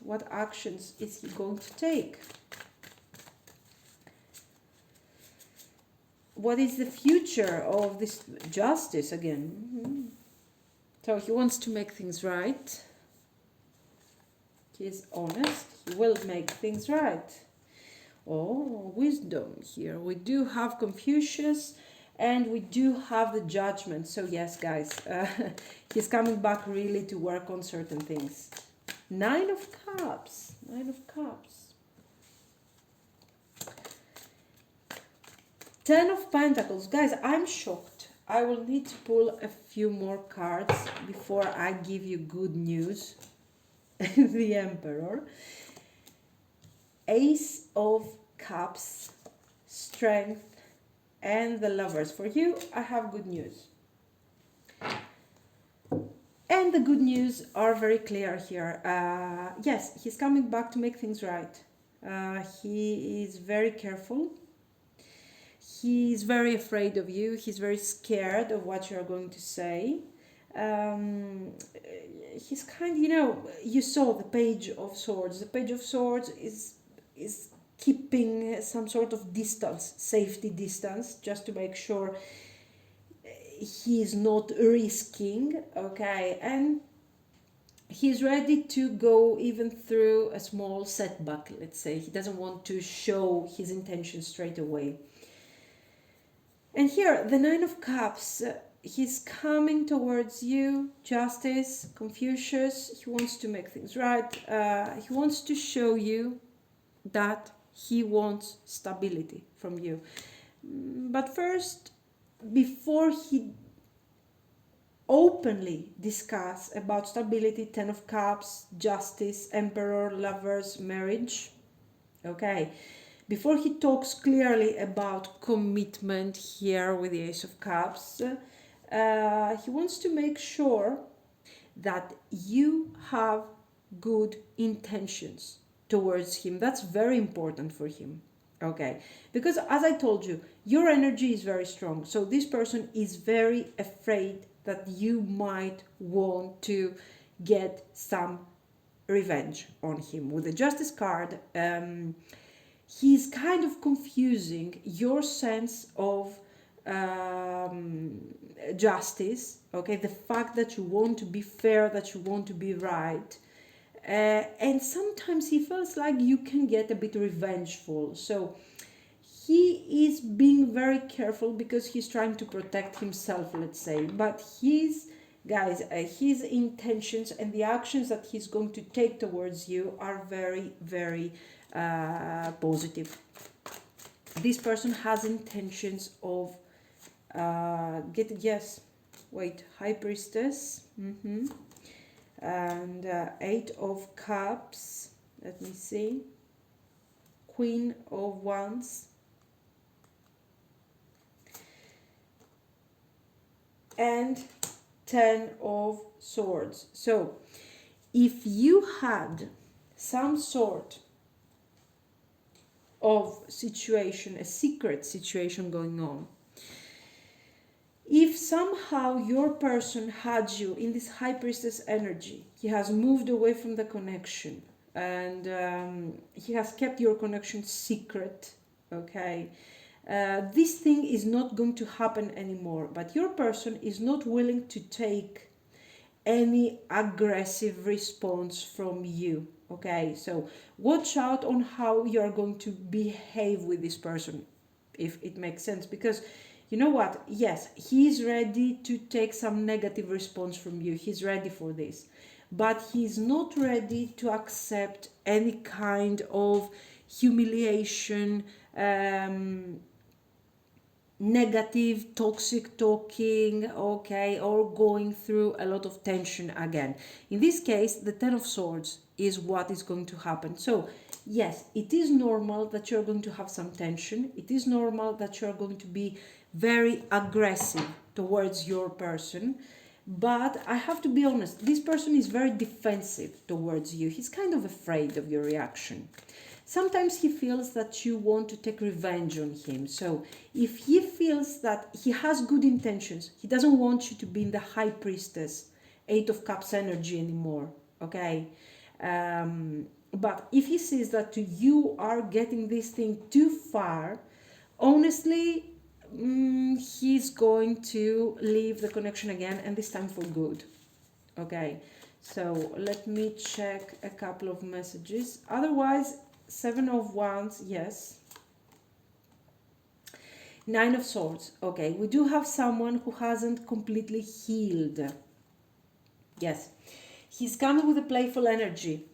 What actions is he going to take? What is the future of this justice again? So he wants to make things right. He is honest. He will make things right. Oh, wisdom here. We do have Confucius and we do have the Judgment. So yes, guys, he's coming back really to work on certain things. 9 of Cups. 9 of Cups. 10 of Pentacles. Guys, I'm shocked. I will need to pull a few more cards before I give you good news. The Emperor. Ace of Cups, Strength, and the Lovers. For you, I have good news. And the good news are very clear here. Yes, he's coming back to make things right. He is very careful. He's very afraid of you. He's very scared of what you're going to say. He's kind, you saw the Page of Swords. The Page of Swords is keeping some sort of distance, safety distance, just to make sure he is not risking, okay? And he's ready to go even through a small setback, let's say. He doesn't want to show his intention straight away. And here, the 9 of Cups, he's coming towards you, Justice, Confucius. He wants to make things right. He wants to show you that he wants stability from you. But first, before he openly discuss about stability, 10 of Cups, Justice, Emperor, Lovers, marriage, okay, before he talks clearly about commitment here with the Ace of Cups, he wants to make sure that you have good intentions towards him. That's very important for him, okay? Because as I told you, your energy is very strong. So this person is very afraid that you might want to get some revenge on him. With the Justice card, he's kind of confusing your sense of justice, okay? The fact that you want to be fair, that you want to be right. And sometimes he feels like you can get a bit revengeful. So he is being very careful because he's trying to protect himself, let's say. But his intentions and the actions that he's going to take towards you are very, very positive. This person has intentions of High Priestess, and 8 of Cups, let me see, Queen of Wands, and 10 of Swords. So if you had some sort of situation, a secret situation going on. If somehow your person had you in this high priestess energy, he has moved away from the connection, and he has kept your connection secret, okay? This thing is not going to happen anymore, but your person is not willing to take any aggressive response from you, okay? So watch out on how you are going to behave with this person, if it makes sense, because you know what, yes, he's ready to take some negative response from you, he's ready for this, but he's not ready to accept any kind of humiliation, negative toxic talking, okay, or going through a lot of tension again. In this case, the Ten of Swords is what is going to happen. So yes, it is normal that you're going to have some tension, it is normal that you're going to be very aggressive towards your person, but I have to be honest, this person is very defensive towards you, he's kind of afraid of your reaction. Sometimes he feels that you want to take revenge on him. So if he feels that he has good intentions, he doesn't want you to be in the High Priestess, Eight of Cups energy anymore, okay? But if he sees that you are getting this thing too far, honestly, he's going to leave the connection again, and this time for good, okay? So let me check a couple of messages. Otherwise, Seven of Wands, yes. Nine of Swords, okay. We do have someone who hasn't completely healed. Yes. He's coming with a playful energy.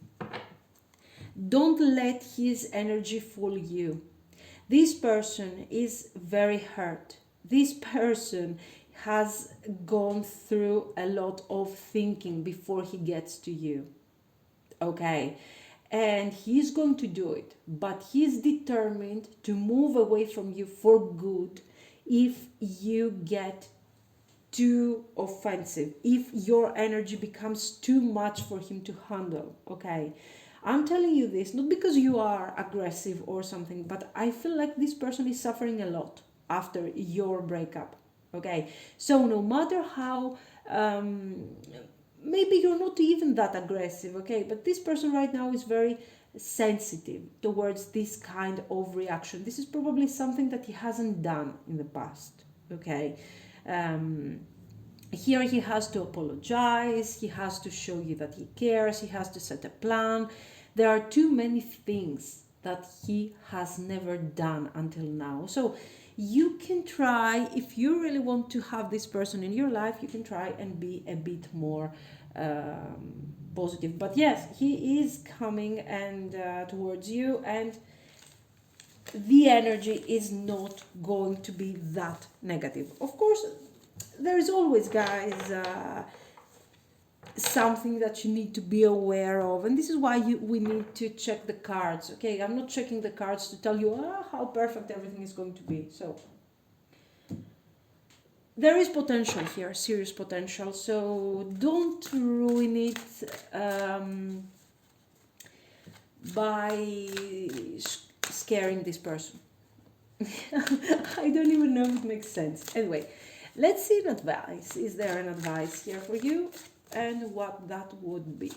Don't let his energy fool you. This person is very hurt. This person has gone through a lot of thinking before he gets to you. Okay. And he's going to do it, but he's determined to move away from you for good if you get too offensive, if your energy becomes too much for him to handle, okay? I'm telling you this not because you are aggressive or something, but I feel like this person is suffering a lot after your breakup, okay? So no matter how maybe you're not even that aggressive, okay, but this person right now is very sensitive towards this kind of reaction. This is probably something that he hasn't done in the past, okay? Here he has to apologize, he has to show you that he cares, he has to set a plan. There are too many things that he has never done until now. So you can try, if you really want to have this person in your life, you can try and be a bit more positive. But yes, he is coming and towards you, and the energy is not going to be that negative. Of course, there is always, guys, something that you need to be aware of, and this is why we need to check the cards, okay? I'm not checking the cards to tell you how perfect everything is going to be. So there is potential here, serious potential, so don't ruin it by scaring this person. I don't even know if it makes sense. Anyway, let's see an advice. Is there an advice here for you? And what that would be.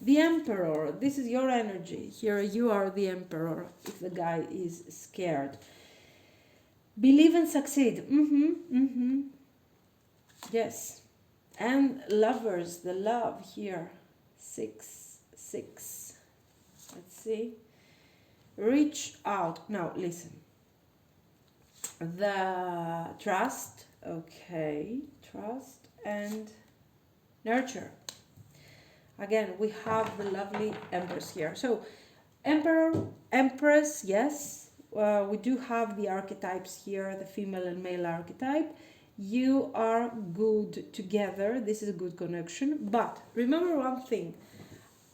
The Emperor. This is your energy. Here you are the Emperor if the guy is scared. Believe and succeed. Yes. And Lovers, the love here. 6, 6. Let's see. Reach out. Now listen. The Trust. Okay. Trust and Nurture. Again, we have the lovely Empress here. So Emperor, Empress, yes. We do have the archetypes here, the female and male archetype. You are good together. This is a good connection. But remember one thing.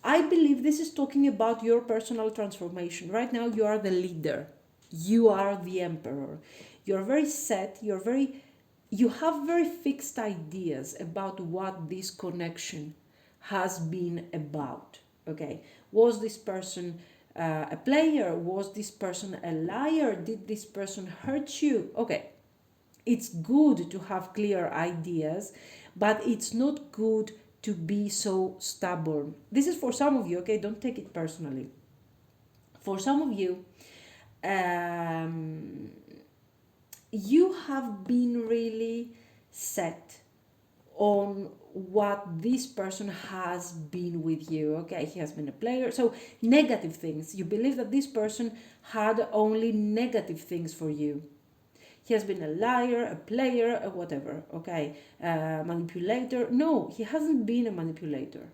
I believe this is talking about your personal transformation. Right now, you are the leader. You are the Emperor. You're very set. You have very fixed ideas about what this connection has been about. Okay, was this person a player? Was this person a liar? Did this person hurt you? Okay, it's good to have clear ideas, but it's not good to be so stubborn. This is for some of you, okay? Don't take it personally. For some of you, um, you have been really set on what this person has been with you. Okay, he has been a player, so negative things. You believe that this person had only negative things for you. He has been a liar, a player, a whatever. Okay, manipulator. No, he hasn't been a manipulator.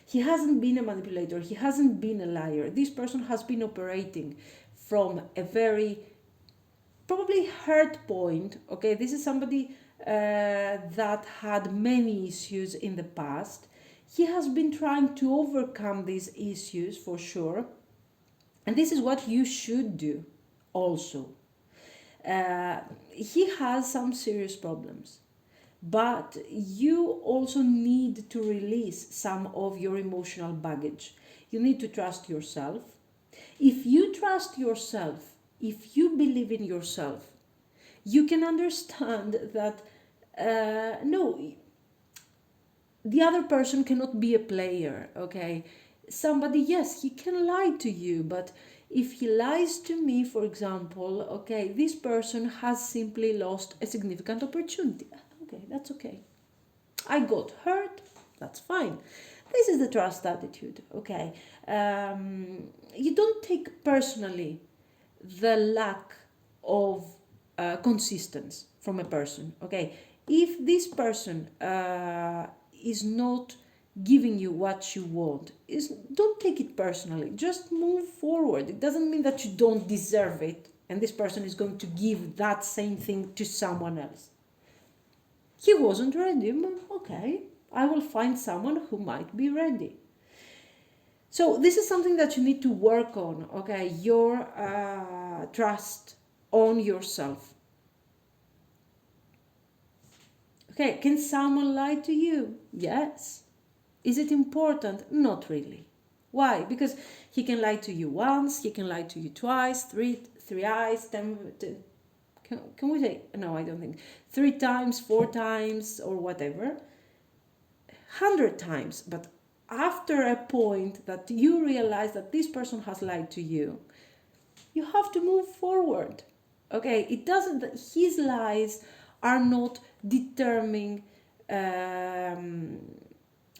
He hasn't been a manipulator. He hasn't been a liar. This person has been operating from a very probably hurt point. Okay, this is somebody that had many issues in the past. He has been trying to overcome these issues for sure, and this is what you should do also. He has some serious problems, but you also need to release some of your emotional baggage. You need to trust yourself. If you trust yourself, if you believe in yourself, you can understand that no, the other person cannot be a player, okay? Somebody, yes, he can lie to you, but if he lies to me, for example, okay, this person has simply lost a significant opportunity. Okay, that's okay. I got hurt, that's fine. This is the trust attitude, okay? You don't take personally the lack of consistency from a person, okay? If this person is not giving you what you want, don't take it personally. Just move forward. It doesn't mean that you don't deserve it and this person is going to give that same thing to someone else. He wasn't ready. Okay, I will find someone who might be ready. So this is something that you need to work on, okay? Your trust on yourself. Okay, can someone lie to you? Yes. Is it important? Not really. Why? Because he can lie to you once, he can lie to you twice, three eyes, 10, can we say, no, I don't think, 3 times, 4 times, or whatever, 100 times. But after a point that you realize that this person has lied to you, you have to move forward. Okay, it doesn't, his lies are not determining,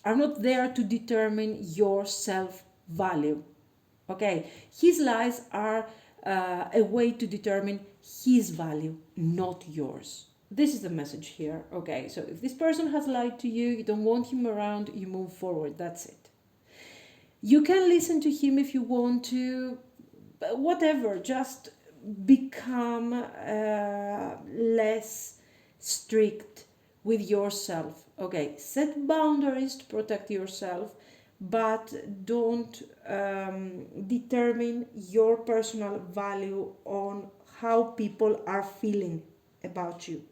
are not there to determine your self-value. Okay, his lies are a way to determine his value, not yours. This is the message here. Okay, so if this person has lied to you, you don't want him around, you move forward. That's it. You can listen to him if you want to, whatever, just become less strict with yourself. Okay, set boundaries to protect yourself, but don't determine your personal value on how people are feeling about you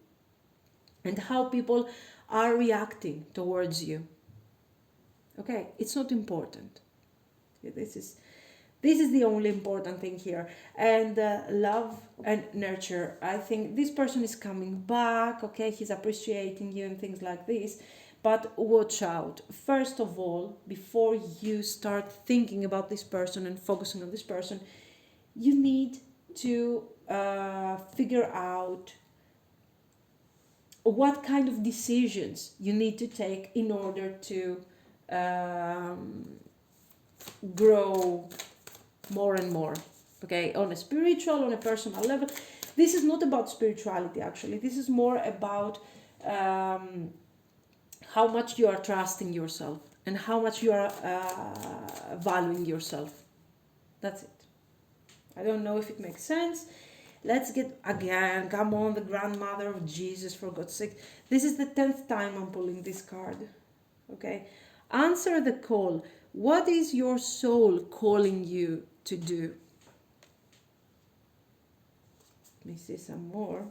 and how people are reacting towards you. Okay, it's not important. This is the only important thing here. And love and nurture. I think this person is coming back, okay, he's appreciating you and things like this. But watch out. First of all, before you start thinking about this person and focusing on this person, you need to figure out what kind of decisions you need to take in order to grow more and more, okay, on a spiritual, on a personal level. This is not about spirituality, actually. This is more about how much you are trusting yourself and how much you are valuing yourself. That's it. I don't know if it makes sense. Let's get, again, come on, the grandmother of Jesus, for God's sake. This is the 10th time I'm pulling this card, okay? Answer the call. What is your soul calling you to do? Let me see some more.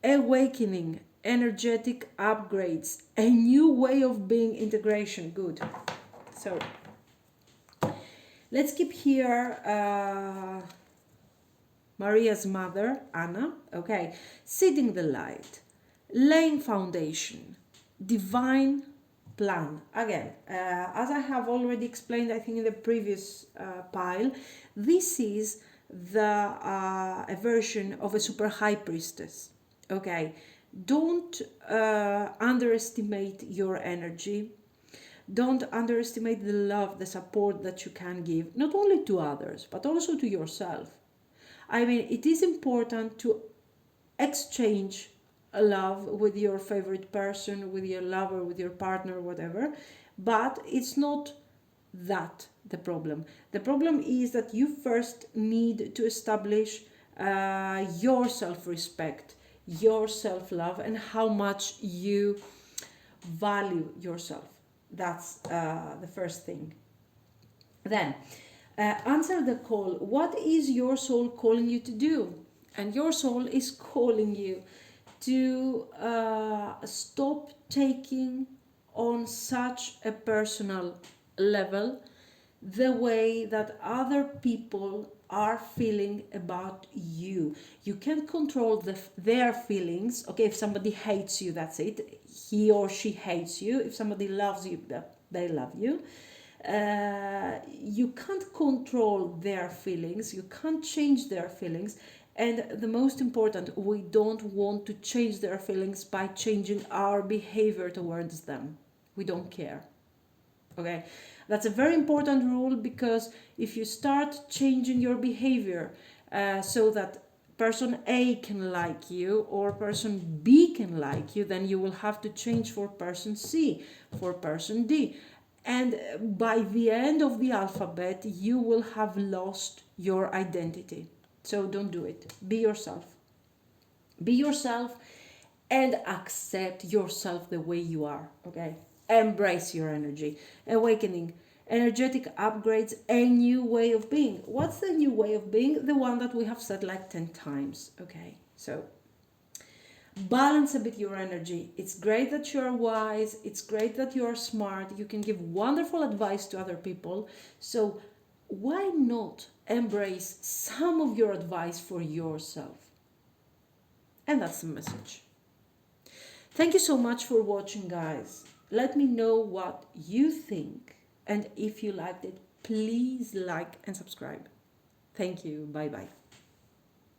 Awakening, energetic upgrades, a new way of being, integration. Good. So Let's keep here Maria's mother, Anna. Okay. Seeding the light, laying foundation, divine plan. Again, as I have already explained, I think in the previous pile, this is a version of a super high priestess. Okay. Don't underestimate your energy. Don't underestimate the love, the support that you can give, not only to others, but also to yourself. I mean, it is important to exchange a love with your favorite person, with your lover, with your partner, whatever, but it's not that the problem. The problem is that you first need to establish your self-respect, your self-love, and how much you value yourself. That's the first thing. Then, answer the call. What is your soul calling you to do? And your soul is calling you to stop taking on such a personal level the way that other people are feeling about you. You can't control their feelings. Okay, if somebody hates you, that's it. He or she hates you. If somebody loves you, they love you. You can't control their feelings. You can't change their feelings. And the most important, we don't want to change their feelings by changing our behavior towards them. We don't care. Okay, that's a very important rule, because if you start changing your behavior so that person A can like you or person B can like you, then you will have to change for person C, for person D. And by the end of the alphabet, you will have lost your identity. So don't do it. Be yourself. Be yourself and accept yourself the way you are, okay? Embrace your energy. Awakening, energetic upgrades, a new way of being. What's the new way of being? The one that we have said like 10 times, okay? So balance a bit your energy. It's great that you're wise. It's great that you're smart. You can give wonderful advice to other people. So why not embrace some of your advice for yourself? And that's the message. Thank you so much for watching, guys. Let me know what you think. And if you liked it, please like and subscribe. Thank you. Bye-bye.